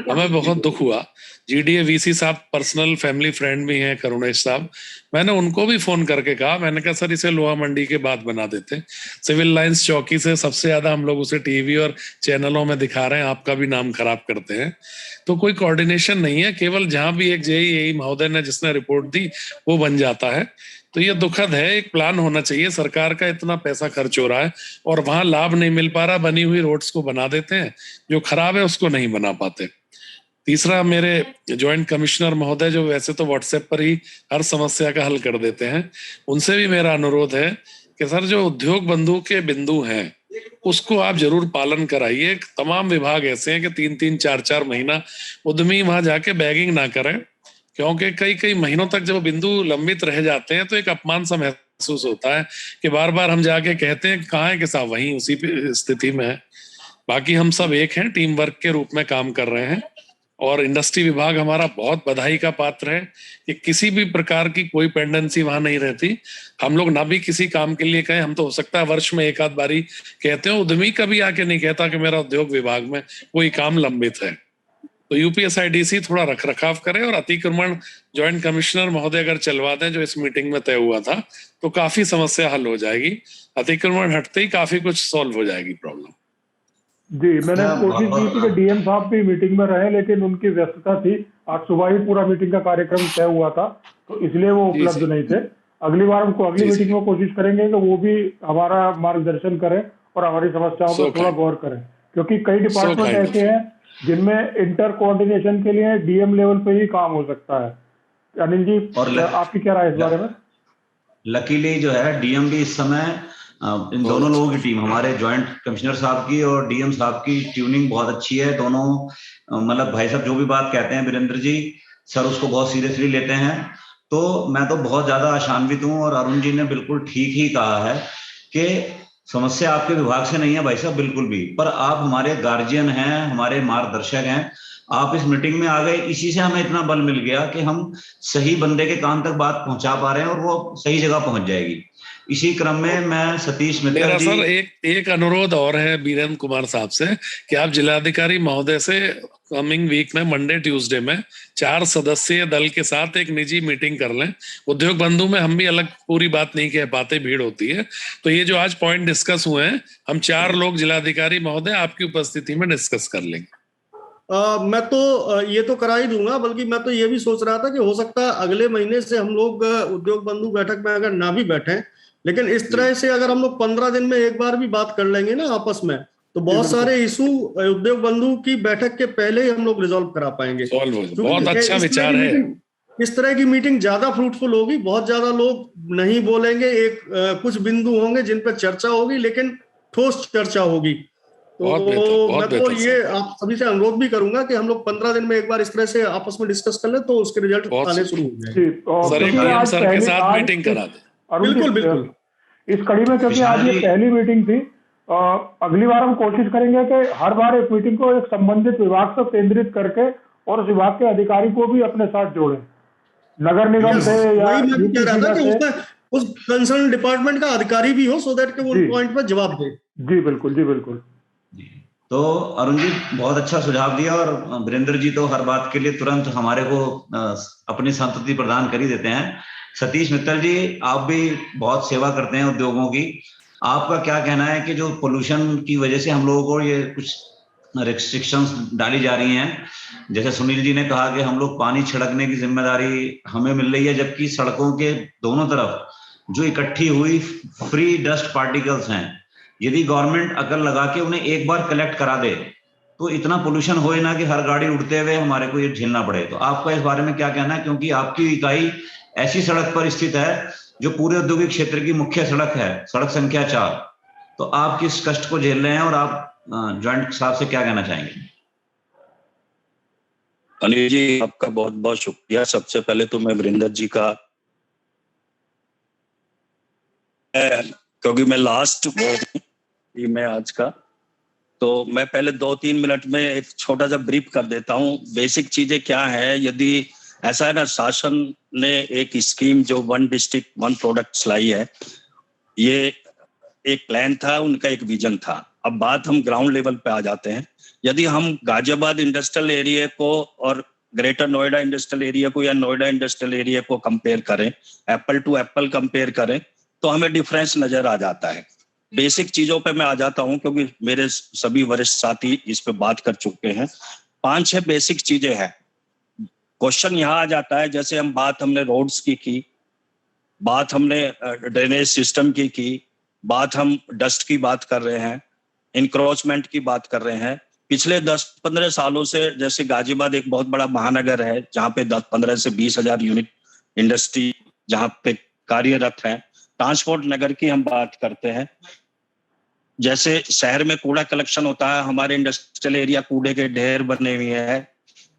Speaker 3: हमें बहुत दुख हुआ। GDA VC साहब पर्सनल फैमिली फ्रेंड भी हैं, करुणेश साहब, मैंने उनको भी फोन करके कहा, मैंने कहा सर इसे लोहा मंडी के बाद बना देते। सिविल लाइंस चौकी से सबसे ज्यादा हम लोग उसे टीवी और चैनलों में दिखा रहे हैं, आपका भी नाम खराब करते हैं। तो कोई कोऑर्डिनेशन नहीं है, केवल जहां भी एक JEE महोदय ने जिसने रिपोर्ट दी वो बन जाता है। तो ये दुखद है। एक प्लान होना चाहिए। सरकार का इतना पैसा खर्च हो रहा है और वहां लाभ नहीं मिल पा रहा, बनी हुई रोड्स को बना देते हैं, जो खराब है उसको नहीं बना पाते। तीसरा, मेरे ज्वाइंट कमिश्नर महोदय जो वैसे तो व्हाट्सएप पर ही हर समस्या का हल कर देते हैं, उनसे भी मेरा अनुरोध है कि सर जो उद्योग बंधु के बिंदु हैं उसको आप जरूर पालन कराइए। तमाम विभाग ऐसे हैं कि 3-3, 4-4 महीना उद्यमी वहां जाके बैगिंग ना करें, क्योंकि कई कई महीनों तक जब बिंदु लंबित रह जाते हैं तो एक अपमान सा महसूस होता है कि बार बार हम जाके कहते हैं कहाँ है कि साहब वहीं उसी स्थिति में है। बाकी हम सब एक हैं, टीम वर्क के रूप में काम कर रहे हैं और इंडस्ट्री विभाग हमारा बहुत बधाई का पात्र है कि किसी भी प्रकार की कोई पेंडेंसी वहां नहीं रहती। हम लोग ना भी किसी काम के लिए कहें, हम तो हो सकता है वर्ष में एक आध बारी कहते हैं, उद्यमी कभी आके नहीं कहता कि मेरा उद्योग विभाग में कोई काम लंबित है। तो यूपीएसआईडीसी थोड़ा रख रखाव करे और अतिक्रमण ज्वाइंट कमिश्नर महोदय अगर चलवा दें जो इस मीटिंग में तय हुआ था तो काफी समस्या हल हो जाएगी। अतिक्रमण हटते ही काफी कुछ सॉल्व हो जाएगी प्रॉब्लम।
Speaker 1: जी, मैंने कोशिश की थी कि डीएम साहब भी मीटिंग में रहे, लेकिन उनकी व्यस्तता थी। आज सुबह ही पूरा मीटिंग का कार्यक्रम तय हुआ था, तो इसलिए वो उपलब्ध नहीं थे। अगली बार हमको अगली मीटिंग में कोशिश करेंगे कि वो भी हमारा मार्गदर्शन करें और हमारी समस्याओं पर थोड़ा गौर करें, क्योंकि कई डिपार्टमेंट ऐसे हैं जिनमें इंटर कोऑर्डिनेशन के लिए डीएम लेवल पे ही काम हो सकता है। अनिल जी, आपकी क्या राय इस बारे में?
Speaker 2: लकीली जो है डीएम भी इस समय इन दोनों लोगों की टीम, हमारे ज्वाइंट कमिश्नर साहब की और डीएम साहब की ट्यूनिंग बहुत अच्छी है। दोनों मतलब भाई साहब जो भी बात कहते हैं वीरेंद्र जी सर उसको बहुत सीरियसली लेते हैं। तो मैं तो बहुत ज्यादा आशान्वित हूँ और अरुण जी ने बिल्कुल ठीक ही कहा है कि समस्या आपके विभाग से नहीं है भाई साहब, बिल्कुल भी, पर आप हमारे गार्जियन हैं, हमारे मार्गदर्शक हैं। आप इस मीटिंग में आ गए, इसी से हमें इतना बल मिल गया कि हम सही बंदे के कान तक बात पहुंचा पा रहे हैं और वो सही जगह पहुंच जाएगी। इसी क्रम में मैं सतीश मित्तल
Speaker 3: मेरा
Speaker 2: जी,
Speaker 3: सर एक अनुरोध और है वीरेंद्र कुमार साहब से कि आप जिलाधिकारी महोदय से कमिंग वीक में मंडे ट्यूसडे में 4 सदस्यीय दल के साथ एक निजी मीटिंग कर लें। उद्योग बंधु में हम भी अलग पूरी बात नहीं कह पाते, भीड़ होती है। तो ये जो आज पॉइंट डिस्कस हुए हैं, हम 4 लोग जिलाधिकारी महोदय आपकी उपस्थिति में डिस्कस कर लेंगे।
Speaker 4: मैं तो ये तो करा ही दूंगा, बल्कि मैं तो ये भी सोच रहा था कि हो सकता है अगले महीने से हम लोग उद्योग बंधु बैठक में अगर ना भी बैठे, लेकिन इस तरह से अगर हम लोग 15 दिन में एक बार भी बात कर लेंगे ना आपस में, तो बहुत सारे इशू उद्योग बंधु की बैठक के पहले ही हम लोग रिजॉल्व करा पाएंगे।
Speaker 3: बहुत अच्छा विचार है।
Speaker 4: इस तरह की मीटिंग ज्यादा फ्रूटफुल होगी, बहुत ज्यादा लोग नहीं बोलेंगे, कुछ बिंदु होंगे जिन पर चर्चा होगी, लेकिन ठोस चर्चा होगी। तो मैं तो ये आप सभी से अनुरोध भी करूंगा कि हम लोग 15 दिन में एक बार इस तरह से आपस में डिस्कस कर ले, तो उसके रिजल्ट आने शुरू हो जाएंगे।
Speaker 3: सर के साथ मीटिंग करा दे।
Speaker 4: बिल्कुल बिल्कुल।
Speaker 1: इस कड़ी में, क्योंकि आज ये पहली मीटिंग थी, अगली बार हम कोशिश करेंगे कि हर बार एक मीटिंग को एक संबंधित विभाग से केंद्रित करके और उस विभाग के अधिकारी को भी अपने साथ जोड़ें, नगर निगम से या
Speaker 4: उस कंसर्न डिपार्टमेंट का अधिकारी भी हो, सो दैट कि वो पॉइंट पर जवाब दे।
Speaker 1: जी बिल्कुल, जी बिल्कुल।
Speaker 2: तो अरुण जी बहुत अच्छा सुझाव दिया और वीरेंद्र जी तो हर बात के लिए तुरंत हमारे को अपनी संतुष्टि प्रदान कर ही देते हैं। सतीश मित्तल जी, आप भी बहुत सेवा करते हैं उद्योगों की, आपका क्या कहना है कि जो पोल्यूशन की वजह से हम लोगों को ये कुछ रिस्ट्रिक्शंस डाली जा रही हैं, जैसे सुनील जी ने कहा कि हम लोग पानी छिड़कने की जिम्मेदारी हमें मिल रही है, जबकि सड़कों के दोनों तरफ जो इकट्ठी हुई फ्री डस्ट पार्टिकल्स हैं, यदि गवर्नमेंट अकल लगा के उन्हें एक बार कलेक्ट करा दे तो इतना पोल्यूशन होए ना कि हर गाड़ी उड़ते हुए हमारे को ये झेलना पड़े। तो आपका इस बारे में क्या कहना है, क्योंकि आपकी इकाई ऐसी सड़क पर स्थित है जो पूरे औद्योगिक क्षेत्र की मुख्य सड़क है, सड़क संख्या 4, तो आप किस कष्ट को झेल रहे हैं और आप ज्वाइंट साहब से क्या कहना चाहेंगे?
Speaker 8: अनिल जी, आपका बहुत बहुत शुक्रिया। सबसे पहले तो मैं वीरेंद्र जी का, क्योंकि मैं लास्ट मैं आज का, तो मैं पहले 2-3 मिनट में एक छोटा सा ब्रीफ कर देता हूँ। बेसिक चीजें क्या है, यदि ऐसा है ना, शासन ने एक स्कीम जो 1 डिस्ट्रिक्ट 1 प्रोडक्ट लाई है, ये एक प्लान था, उनका एक विजन था। अब बात हम ग्राउंड लेवल पे आ जाते हैं। यदि हम गाजियाबाद इंडस्ट्रियल एरिया को और ग्रेटर नोएडा इंडस्ट्रियल एरिया को या नोएडा इंडस्ट्रियल एरिया को कंपेयर करें, एप्पल टू एप्पल कंपेयर करें, तो हमें डिफरेंस नजर आ जाता है। बेसिक चीजों पे मैं आ जाता हूं, क्योंकि मेरे सभी वरिष्ठ साथी इस पे बात कर चुके हैं। 5-6 बेसिक चीजें हैं। क्वेश्चन यहाँ आ जाता है, जैसे हमने रोड्स की बात, हमने ड्रेनेज सिस्टम की बात, हम डस्ट की बात कर रहे हैं, इंक्रोचमेंट की बात कर रहे हैं। पिछले 10-15 सालों से, जैसे गाजियाबाद एक बहुत बड़ा महानगर है जहाँ पे 15 से 20 हजार यूनिट इंडस्ट्री जहाँ पे कार्यरत है। ट्रांसपोर्ट नगर की हम बात करते हैं, जैसे शहर में कूड़ा कलेक्शन होता है, हमारे इंडस्ट्रियल एरिया कूड़े के ढेर बने हुए हैं।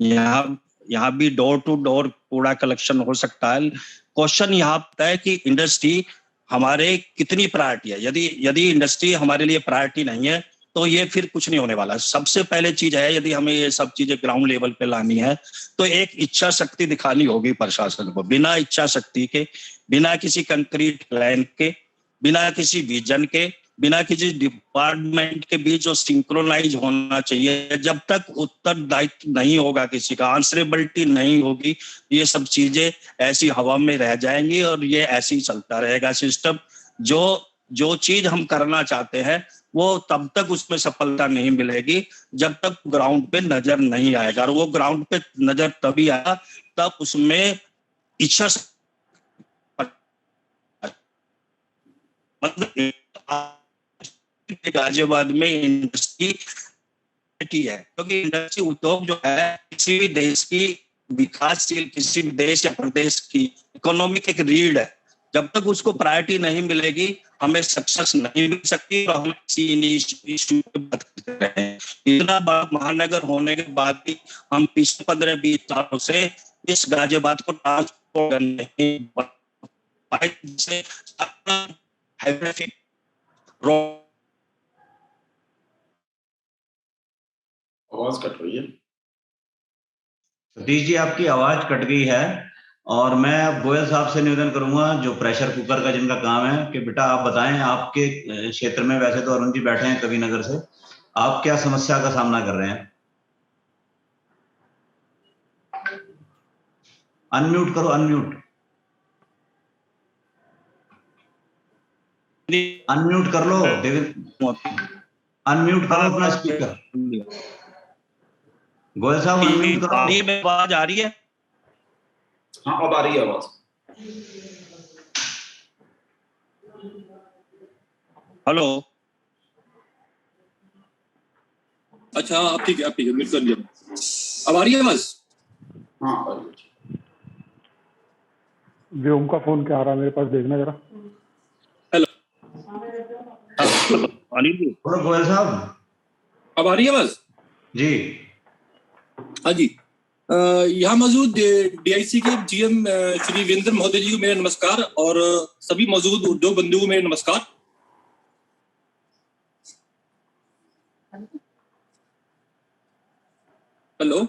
Speaker 8: यहाँ यहाँ भी डोर टू डोर कूड़ा कलेक्शन हो सकता है। क्वेश्चन यहाँ आता है कि इंडस्ट्री हमारे कितनी प्रायोरिटी है। यदि इंडस्ट्री हमारे लिए प्रायोरिटी नहीं है तो ये फिर कुछ नहीं होने वाला। सबसे पहले चीज है, यदि हमें ये सब चीजें ग्राउंड लेवल पे लानी है तो एक इच्छा शक्ति दिखानी होगी प्रशासन को। बिना इच्छा शक्ति के, बिना किसी कंक्रीट प्लान के, बिना किसी विजन के, बिना किसी डिपार्टमेंट के बीच जो सिंक्रोनाइज होना चाहिए, जब तक उत्तरदायित्व नहीं होगा, किसी का आंसरेबिलिटी नहीं होगी, ये सब चीजें ऐसी हवा में रह जाएंगी और ये ऐसे ही चलता रहेगा सिस्टम। जो चीज हम करना चाहते हैं वो तब तक उसमें सफलता नहीं मिलेगी जब तक ग्राउंड पे नजर नहीं आएगा। और वो ग्राउंड पे नजर तभी आया तब उसमें इच्छा, मतलब गाजियाबाद में इंडस्ट्री है, क्योंकि इंडस्ट्री उद्योग जो है किसी भी देश की विकासशील, किसी भी देश या प्रदेश की इकोनॉमिक एक रीढ़ है। जब तक उसको प्रायोरिटी नहीं मिलेगी हमें सक्सेस नहीं मिल सकती। और हम इसी इश्यू पे बात कर रहे हैं। इतना बड़ा महानगर होने के बाद भी हम पिछले 15-20 सालों से इस गाजियाबाद को ट्रांसपोर्ट करने
Speaker 7: आवाज कट रही है।
Speaker 2: सतीश जी आपकी आवाज कट गई है और मैं अब गोयल साहब से निवेदन करूंगा जो प्रेशर कुकर का जिनका काम है कि बेटा आप बताएं, आपके क्षेत्र में वैसे तो अरुण जी बैठे हैं कवि नगर से, आप क्या समस्या का सामना कर रहे हैं? अनम्यूट करो, अनम्यूट कर लो देवेंद्र, अनम्यूट करो अपना स्पीकर। गोयल साहब अनम्यूट करो।
Speaker 8: आवाज आ रही है?
Speaker 7: हाँ अब आ रही है आवाज।
Speaker 8: हेलो,
Speaker 9: अच्छा आप ठीक है, म्यूट कर लिया। अब आ रही है आवाज?
Speaker 7: हाँ आ रही है।
Speaker 1: व्योम का फोन क्या आ रहा है मेरे पास, देखना जरा।
Speaker 9: हेलो
Speaker 8: अनिल जी,
Speaker 2: बोलो गोयल साहब।
Speaker 9: अब आ रही है आवाज?
Speaker 2: जी
Speaker 9: हाँ जी। यहाँ मौजूद डीआईसी के जीएम श्री वीरेंद्र महोदय जी को मेरा नमस्कार और सभी मौजूद उद्योग बंधुओं को मेरा नमस्कार। हेलो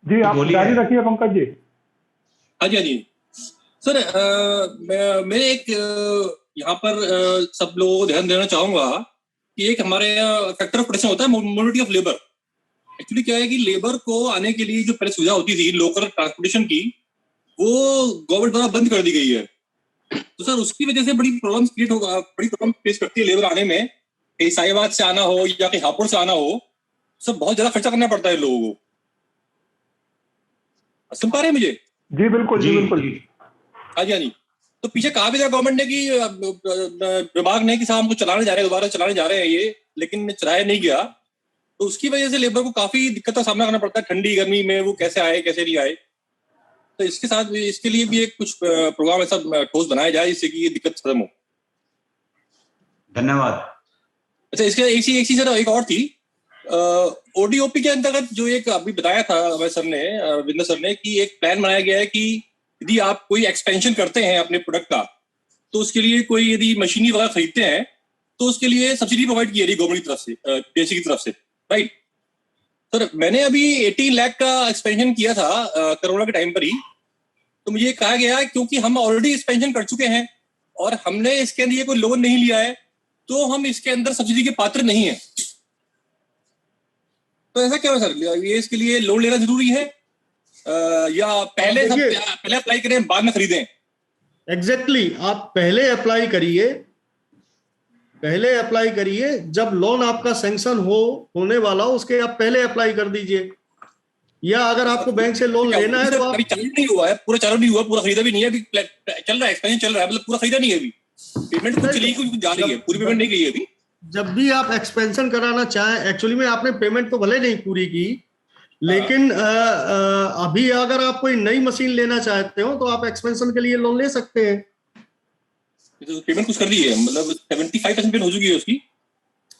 Speaker 1: जी आप जारी रखिए पंकज जी।
Speaker 9: हाँ जी, हाँ जी सर। मैं एक यहाँ पर सब लोगों को ध्यान देना चाहूंगा कि एक हमारे फैक्टर ऑफ प्रोटेक्शन होता है, मोबिलिटी ऑफ लेबर। एक्चुअली क्या है कि लेबर को आने के लिए जो पहले सुविधा होती थी लोकल ट्रांसपोर्टेशन की, वो गवर्नमेंट द्वारा बंद कर दी गई है। तो सर उसकी वजह से बड़ी प्रॉब्लम फेस करती है लेबर आने में। कहीं साहिबाद से आना हो या कहीं हापुड़ से आना हो, सब बहुत ज्यादा खर्चा करना पड़ता है लोगों को। सुन पा रहे हैं मुझे?
Speaker 1: जी बिल्कुल, जी बिल्कुल।
Speaker 9: हाँ जी, हाँ जी। तो पीछे कहा भी था गवर्नमेंट ने कि विभाग ने कि साहब हमको चलाने जा रहे हैं, दोबारा चलाने जा रहे हैं ये, लेकिन चलाया नहीं गया। तो उसकी वजह से लेबर को काफी दिक्कत का सामना करना पड़ता है। ठंडी गर्मी में वो कैसे आए कैसे नहीं आए। तो इसके साथ इसके लिए भी एक कुछ प्रोग्राम ऐसा ठोस बनाया जाए जिससे कि ये दिक्कत खत्म हो।
Speaker 2: धन्यवाद।
Speaker 9: अच्छा, इसके एक चीज एक और थी, ओडीओपी के अंतर्गत जो एक अभी बताया था हमारे सर ने, विंदर सर ने, कि एक प्लान बनाया गया है कि यदि आप कोई एक्सपेंशन करते हैं अपने प्रोडक्ट का तो उसके लिए कोई यदि मशीनरी वगैरह खरीदते हैं तो उसके लिए सब्सिडी प्रोवाइड की जा रही है गवर्नमेंट की तरफ से, पीएससी की तरफ से, राइट सर? मैंने अभी 18 लाख का एक्सपेंशन किया था कोरोना के टाइम पर ही। तो मुझे कहा गया क्योंकि हम ऑलरेडी एक्सपेंशन कर चुके हैं और हमने इसके अंदर ये कोई लोन नहीं लिया है तो हम इसके अंदर सब्सिडी के पात्र नहीं है। तो ऐसा क्या है सर, ये इसके लिए लोन लेना जरूरी है या पहले अप्लाई करें बाद में खरीदें?
Speaker 4: एग्जैक्टली, आप पहले अप्लाई करिए, जब लोन आपका सैंक्शन होने वाला हो उसके आप पहले अप्लाई कर दीजिए। या अगर आपको बैंक से लोन लेना है तो आप,
Speaker 9: अभी चालू नहीं हुआ है, पूरा चालू नहीं हुआ, पूरा खरीदा भी नहीं है, अभी चल रहा है, एक्सपेंशन चल रहा है, मतलब पूरा खरीदा नहीं है अभी, पेमेंट कुछ चली कुछ जा रही है, पूरी पेमेंट नहीं गई है अभी।
Speaker 4: जब भी आप एक्सपेंशन कराना चाहें, एक्चुअली में आपने पेमेंट तो भले नहीं पूरी की, लेकिन अभी अगर आप कोई नई मशीन लेना चाहते हो तो आप एक्सपेंशन के लिए लोन ले सकते हैं।
Speaker 9: तो पेमेंट कुछ कर दी है, मतलब 75% पेमेंट हो चुकी है उसकी।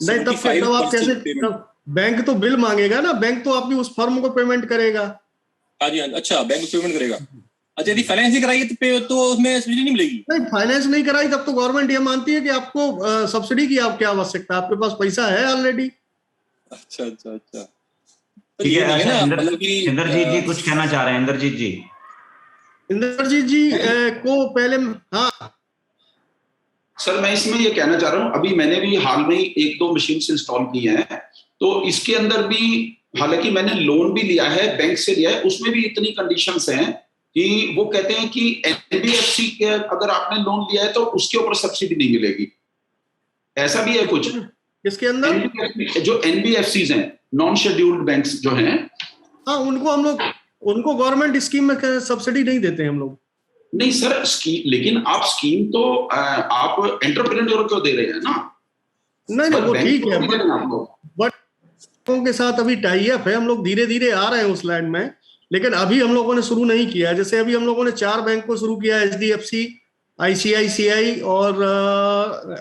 Speaker 4: नहीं तब आप कैसे, बैंक तो बिल मांगेगा ना, बैंक तो आपकी उस फर्म को पेमेंट करेगा।
Speaker 9: हाँ जी, अच्छा, बैंक पेमेंट करेगा। अच्छा, यदि फाइनेंस नहीं कराई तो उसमें सब्सिडी नहीं मिलेगी?
Speaker 4: नहीं, फाइनेंस नहीं कराई तब तो गवर्नमेंट ये मानती है कि आपको सब्सिडी की आप क्या आवश्यकता है, आपके पास पैसा है ऑलरेडी।
Speaker 9: अच्छा अच्छा अच्छा, तो
Speaker 2: ठीक
Speaker 9: ये
Speaker 2: है।
Speaker 9: नहीं है
Speaker 2: अच्छा,
Speaker 9: ना, मतलब कि
Speaker 2: इंद्रजीत जी कुछ कहना चाह रहे हैं। इंद्रजीत जी,
Speaker 4: इंद्रजीत जी को पहले, हाँ
Speaker 7: सर मैं इसमें ये कहना चाह रहा हूँ, अभी मैंने भी हाल में ही 1-2 मशीन इंस्टॉल की हैं, तो इसके अंदर भी हालांकि मैंने लोन भी लिया है, बैंक से लिया है, उसमें भी इतनी कंडीशंस हैं कि वो कहते हैं कि एनबीएफसी के अगर आपने लोन लिया है तो उसके ऊपर सब्सिडी नहीं मिलेगी। ऐसा भी है कुछ
Speaker 4: इसके अंदर।
Speaker 7: जो एनबीएफसीज हैं, नॉन शेड्यूल्ड बैंक्स जो हैं,
Speaker 4: हाँ, उनको गवर्नमेंट स्कीम में सब्सिडी नहीं देते हैं हम लोग।
Speaker 7: नहीं सर, स्कीम, लेकिन आप स्कीम तो आप एंटरप्रेन्योर को दे रहे हैं ना।
Speaker 4: नहीं, वो ठीक है,
Speaker 7: बट
Speaker 4: के साथ अभी टाई अप है, हम लोग धीरे धीरे आ रहे हैं उस लाइन में, लेकिन अभी हम लोगों ने शुरू नहीं किया है। जैसे अभी हम लोगों ने 4 बैंक को शुरू किया, एचडीएफसी, आईसीआईसीआई और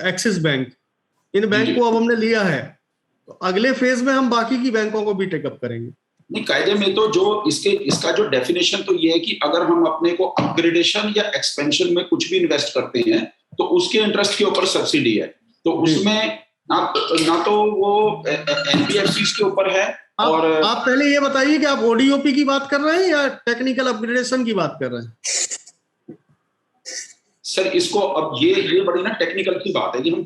Speaker 4: एक्सिस बैंक, इन बैंक को अब हमने लिया है। तो अगले फेज में हम बाकी की बैंकों को भी टेकअप करेंगे।
Speaker 7: नहीं, कायदे में तो जो इसका जो डेफिनेशन तो ये है कि अगर हम अपने को अपग्रेडेशन या एक्सपेंशन में कुछ भी इन्वेस्ट करते हैं तो उसके इंटरेस्ट के ऊपर सब्सिडी है, तो उसमें ना तो वो एनबीएफसी के ऊपर है। और
Speaker 4: आप पहले ये बताइए कि आप ओडीओपी की बात कर रहे हैं या टेक्निकल अपग्रेडेशन की बात कर रहे हैं?
Speaker 7: सर इसको अब ये बड़ी ना टेक्निकल की बात है कि हम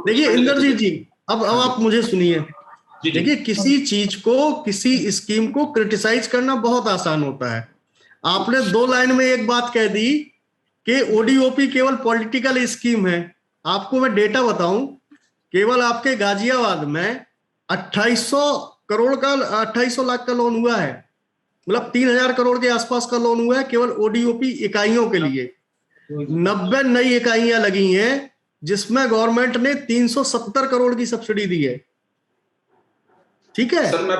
Speaker 4: देखिए इंद्रजीत जी, अब आप मुझे सुनिए। देखिए, किसी चीज को, किसी स्कीम को क्रिटिसाइज करना बहुत आसान होता है। आपने 2 लाइन में एक बात कह दी कि ओडीओपी केवल पॉलिटिकल स्कीम है। आपको मैं डेटा बताऊं, केवल आपके गाजियाबाद में 2800 लाख का लोन हुआ है, मतलब 3000 करोड़ के आसपास का लोन हुआ है केवल ओडीओपी इकाइयों के लिए। 90 नई इकाइयां लगी हैं जिसमें गवर्नमेंट ने 370 करोड़ की सब्सिडी दी है। ठीक है
Speaker 7: सर, मैं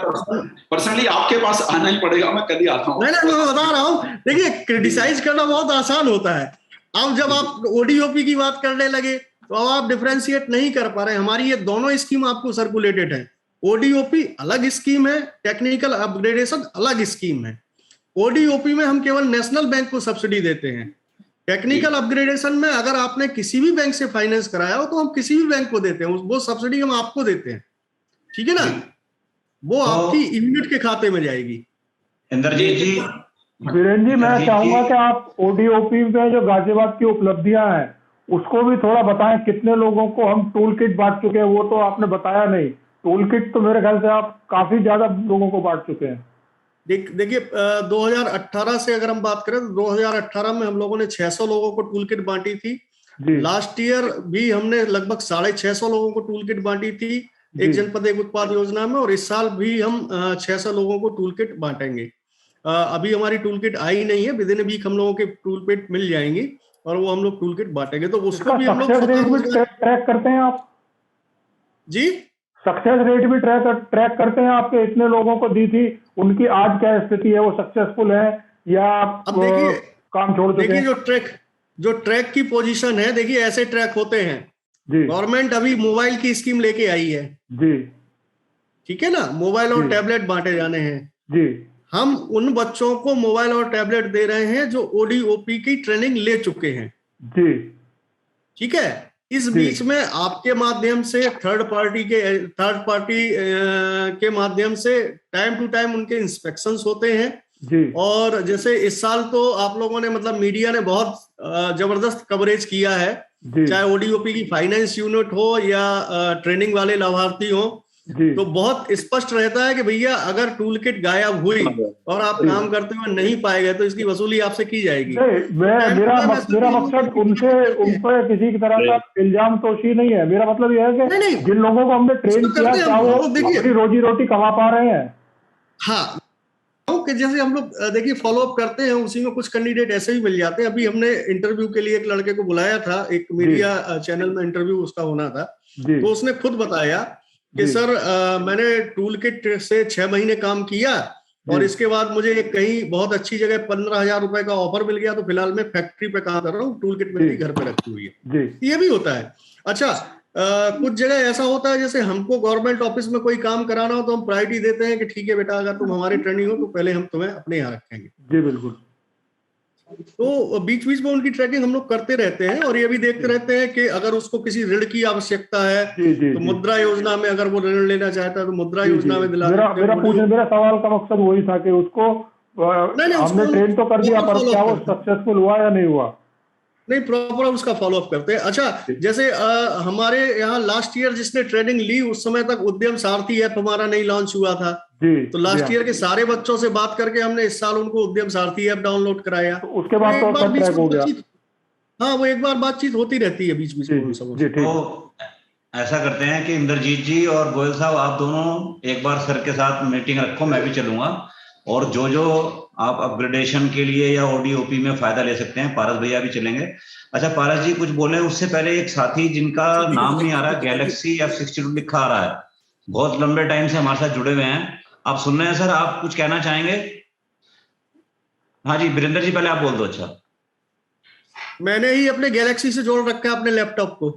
Speaker 7: पर्सनली आपके पास आना ही पड़ेगा, मैं कल ही आता हूँ।
Speaker 4: नहीं, मैं बता रहा हूँ। देखिए, क्रिटिसाइज करना बहुत आसान होता है। अब जब आप ओडीओपी की बात करने लगे तो अब आप डिफरेंशिएट नहीं कर पा रहे। हमारी ये दोनों स्कीम आपको सर्कुलेटेड है। ओडीओपी अलग स्कीम है, टेक्निकल अपग्रेडेशन अलग स्कीम है। ओडीओपी में हम केवल नेशनल बैंक को सब्सिडी देते हैं। टेक्निकल अपग्रेडेशन में अगर आपने किसी भी बैंक से फाइनेंस कराया हो तो हम किसी भी बैंक को देते हैं, वो सब्सिडी हम आपको देते हैं। ठीक है ना, वो आपकी यूनिट के खाते में जाएगी।
Speaker 2: इंद्रजीत जी,
Speaker 1: वीरेंद्र जी, मैं चाहूंगा कि आप ओडीओपी में जो गाजियाबाद की उपलब्धियां हैं उसको भी थोड़ा बताएं। कितने लोगों को हम टूल किट बांट चुके हैं, वो तो आपने बताया नहीं। टूल किट तो मेरे ख्याल से आप काफी ज्यादा लोगों को बांट चुके हैं।
Speaker 4: देखिए 2018 से अगर हम बात करें तो 2018 में हम लोगों ने 600 लोगों को टूल किट बांटी थी। लास्ट ईयर भी हमने लगभग 650 लोगों को टूल किट बांटी थी, एक जनपद एक उत्पाद योजना में। और इस साल भी हम 600 लोगों को टूल किट बांटेंगे। अभी हमारी टूल किट आई नहीं है, विद इन वीक हम लोगों के टूल किट मिल जाएंगी और वो हम लोग टूल किट बांटेंगे। तो उसको भी हम लोग
Speaker 1: ट्रैक करते हैं आप
Speaker 4: जी?
Speaker 1: सक्सेस रेट भी ट्रैक करते हैं आपके? इतने लोगों को दी थी, उनकी आज क्या स्थिति है? वो सक्सेसफुल है या
Speaker 4: अब देखिए,
Speaker 1: काम छोड़ चुके हैं?
Speaker 4: देखिए जो ट्रैक की पोजीशन है, देखिए ऐसे ट्रैक होते हैं। गवर्नमेंट अभी मोबाइल की स्कीम लेके आई है
Speaker 1: जी,
Speaker 4: ठीक है ना, मोबाइल और टैबलेट बांटे जाने हैं
Speaker 1: जी।
Speaker 4: हम उन बच्चों को मोबाइल और टैबलेट दे रहे हैं जो ओडीओपी की ट्रेनिंग ले चुके हैं
Speaker 1: जी।
Speaker 4: ठीक है। इस बीच में आपके माध्यम से थर्ड पार्टी के माध्यम से टाइम टू टाइम उनके इंस्पेक्शंस होते हैं
Speaker 1: जी।
Speaker 4: और जैसे इस साल तो आप लोगों ने, मतलब मीडिया ने बहुत जबरदस्त कवरेज किया है, चाहे ओडीओपी की फाइनेंस यूनिट हो या ट्रेनिंग वाले लाभार्थी हो, तो बहुत स्पष्ट रहता है कि भैया अगर टूल किट गायब हुई और आप काम करते हुए नहीं पाए गए तो इसकी वसूली आपसे की जाएगी।
Speaker 1: मेरा मकसद उन पर किसी की तरह का इल्जाम तोशी नहीं है। मेरा मतलब यह है कि जिन लोगों को हमने ट्रेन किया क्या वो अपनी रोजी रोटी कमा पा रहे हैं।
Speaker 4: हाँ, कि जैसे हम लोग देखिए फॉलो अप करते हैं, उसी में कुछ कैंडिडेट ऐसे भी मिल जाते हैं। अभी हमने इंटरव्यू के लिए एक लड़के को बुलाया था, एक मीडिया चैनल में इंटरव्यू उसका होना था, तो उसने खुद बताया कि सर मैंने टूल किट से 6 महीने काम किया और इसके बाद मुझे कहीं बहुत अच्छी जगह 15,000 रुपए का ऑफर मिल गया, तो फिलहाल मैं फैक्ट्री पे काम कर रहा हूँ, टूल किट मेरी घर पे रखी हुई है। ये भी होता है। अच्छा, कुछ जगह ऐसा होता है जैसे हमको गवर्नमेंट ऑफिस में कोई काम कराना हो तो हम प्रायोरिटी देते हैं कि ठीक है बेटा, अगर तुम हमारी ट्रेनिंग हो तो पहले हम तुम्हें अपने यहाँ रखेंगे।
Speaker 1: जी बिल्कुल।
Speaker 4: तो बीच बीच में उनकी ट्रैकिंग हम लोग करते रहते हैं और ये भी देखते रहते हैं कि अगर उसको किसी ऋण की आवश्यकता है तो मुद्रा योजना में अगर वो ऋण लेना चाहता है तो मुद्रा योजना में दिला देते हैं।
Speaker 1: मेरा सवाल का मकसद वही था कि उसको हमने ट्रेन तो कर दिया, पर क्या वो सक्सेसफुल हुआ या नहीं हुआ?
Speaker 4: नहीं, प्रॉपर उसका फॉलो अप करते हैं। अच्छा, जैसे हमारे यहाँ लास्ट ईयर जिसने ट्रेनिंग ली उस समय तक उद्यम सारथी ऐप हमारा नहीं लॉन्च हुआ था, तो लास्ट ईयर के सारे बच्चों से बात करके हमने इस साल उनको उद्यम सारथी ऐप डाउनलोड कराया।
Speaker 1: तो उसके बाद तो ट्रैक हो गया।
Speaker 4: हाँ, वो एक बार बातचीत होती रहती है बीच बीच में।
Speaker 2: तो ऐसा करते हैं कि इंद्रजीत जी और गोयल साहब, आप दोनों एक बार सर के साथ मीटिंग रखो, मैं भी चलूंगा, और जो जो आप अपग्रेडेशन के लिए या ओडीओपी में फायदा ले सकते हैं, पारस भैया भी चलेंगे। अच्छा पारस जी कुछ बोले, उससे पहले एक साथी जिनका नाम नहीं आ रहा, गैलेक्सी F62 लिखा आ रहा है, बहुत लंबे टाइम से हमारे साथ जुड़े हुए हैं, आप सुन रहे हैं सर, आप कुछ कहना चाहेंगे? हाँ जी वीरेंद्र जी, पहले आप बोल दो। अच्छा,
Speaker 4: मैंने ही अपने गैलेक्सी से जोड़ रखा है अपने लैपटॉप को।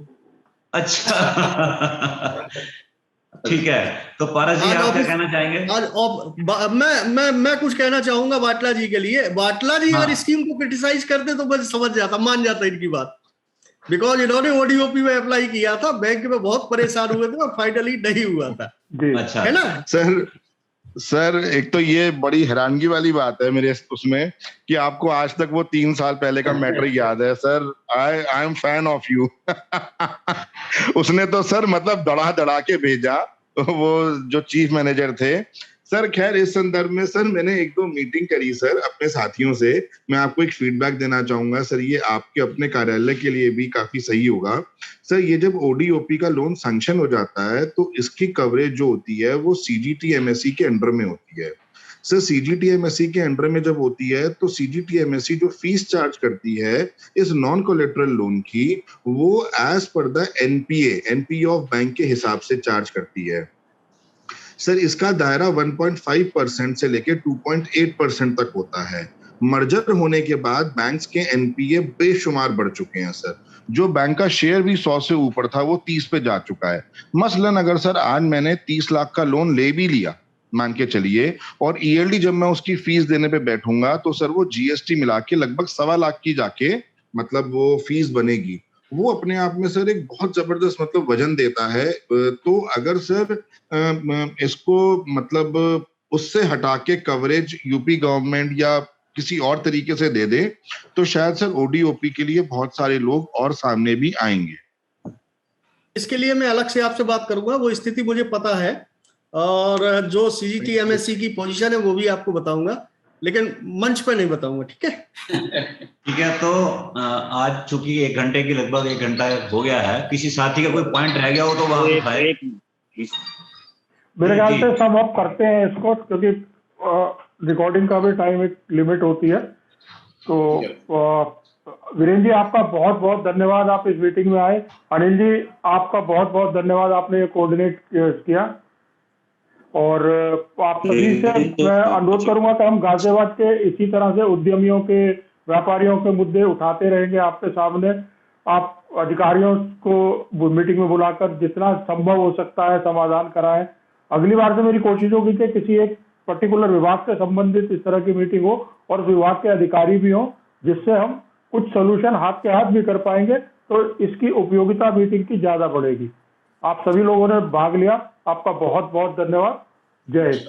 Speaker 2: अच्छा ठीक है, तो पारस जी आप क्या कहना चाहेंगे?
Speaker 4: आज मैं कुछ कहना चाहूंगा बाटला जी के लिए। बाटला जी अगर स्कीम को क्रिटिसाइज करते तो मैं समझ जाता, मान जाता इनकी बात, बिकॉज इन्होंने ओडीओपी में अप्लाई किया था, बैंक में बहुत परेशान हुए थे और फाइनली नहीं हुआ था।
Speaker 2: अच्छा
Speaker 4: है ना
Speaker 5: सर एक तो ये बड़ी हैरानगी वाली बात है मेरे उसमें कि आपको आज तक वो 3 साल पहले का मैटर याद है। Sir I am fan of you. उसने तो सर मतलब दड़ा के भेजा, वो जो चीफ मैनेजर थे। सर खैर इस संदर्भ में सर मैंने 1-2 मीटिंग करी सर अपने साथियों से, मैं आपको एक फीडबैक देना चाहूंगा सर, ये आपके अपने कार्यालय के लिए भी काफी सही होगा। सर ये जब ओडीओपी का लोन सैंक्शन हो जाता है तो इसकी कवरेज जो होती है वो CGTMSE के अंडर में होती है। सर CGTMSE के अंडर में जब होती है तो CGTMSE जो फीस चार्ज करती है इस नॉन कोलेटरल लोन की, वो as per the NPA of bank के हिसाब से चार्ज करती है। सर इसका दायरा 1.5% से लेके 2.8% तक होता है। मर्जर होने के बाद बैंक्स के NPA बेशुमार बढ़ चुके हैं सर, जो बैंक का शेयर भी 100 से ऊपर था वो 30 पे जा चुका है। मसलन अगर सर आज मैंने 30 लाख का लोन ले भी लिया मान के चलिए, और ईयरली जब मैं उसकी फीस देने पे बैठूंगा तो सर वो GST मिला के लगभग 1.25 लाख की जाके मतलब वो फीस बनेगी। वो अपने आप में सर एक बहुत जबरदस्त मतलब वजन देता है। तो अगर सर इसको मतलब उससे हटा के कवरेज यूपी गवर्नमेंट या किसी और तरीके से दे दे तो शायद सर ओडीओपी के लिए बहुत सारे लोग और सामने भी आएंगे।
Speaker 4: इसके लिए मैं अलग से आपसे बात करूंगा, वो स्थिति मुझे पता है, और जो CGTMSE की पोजीशन है वो भी आपको बताऊंगा, लेकिन मंच पे नहीं बताऊंगा। ठीक है
Speaker 2: ठीक है। तो आज चूंकि 1 घंटे की लगभग 1 घंटा हो गया है, किसी साथी का कोई पॉइंट रह गया हो तो वहां उठाए।
Speaker 1: मेरे ख्याल से सब अप करते हैं इसको, क्योंकि रिकॉर्डिंग का भी टाइम एक लिमिट होती है। तो वीरेंद्र जी आपका बहुत बहुत धन्यवाद, आप इस मीटिंग में आए। अनिल जी आपका बहुत बहुत धन्यवाद, आपने ये कोऑर्डिनेट किया। और आप सभी से मैं अनुरोध करूंगा कि हम गाजियाबाद के इसी तरह से उद्यमियों के, व्यापारियों के मुद्दे उठाते रहेंगे आपके सामने। आप अधिकारियों को मीटिंग में बुलाकर जितना संभव हो सकता है समाधान कराएं। अगली बार से मेरी कोशिश होगी कि किसी एक पर्टिकुलर विभाग से संबंधित इस तरह की मीटिंग हो और विभाग के अधिकारी भी हो, जिससे हम कुछ सोल्यूशन हाथ के हाथ भी कर पाएंगे, तो इसकी उपयोगिता मीटिंग की ज्यादा बढ़ेगी। आप सभी लोगों ने भाग लिया, आपका बहुत बहुत धन्यवाद। जय हिंद।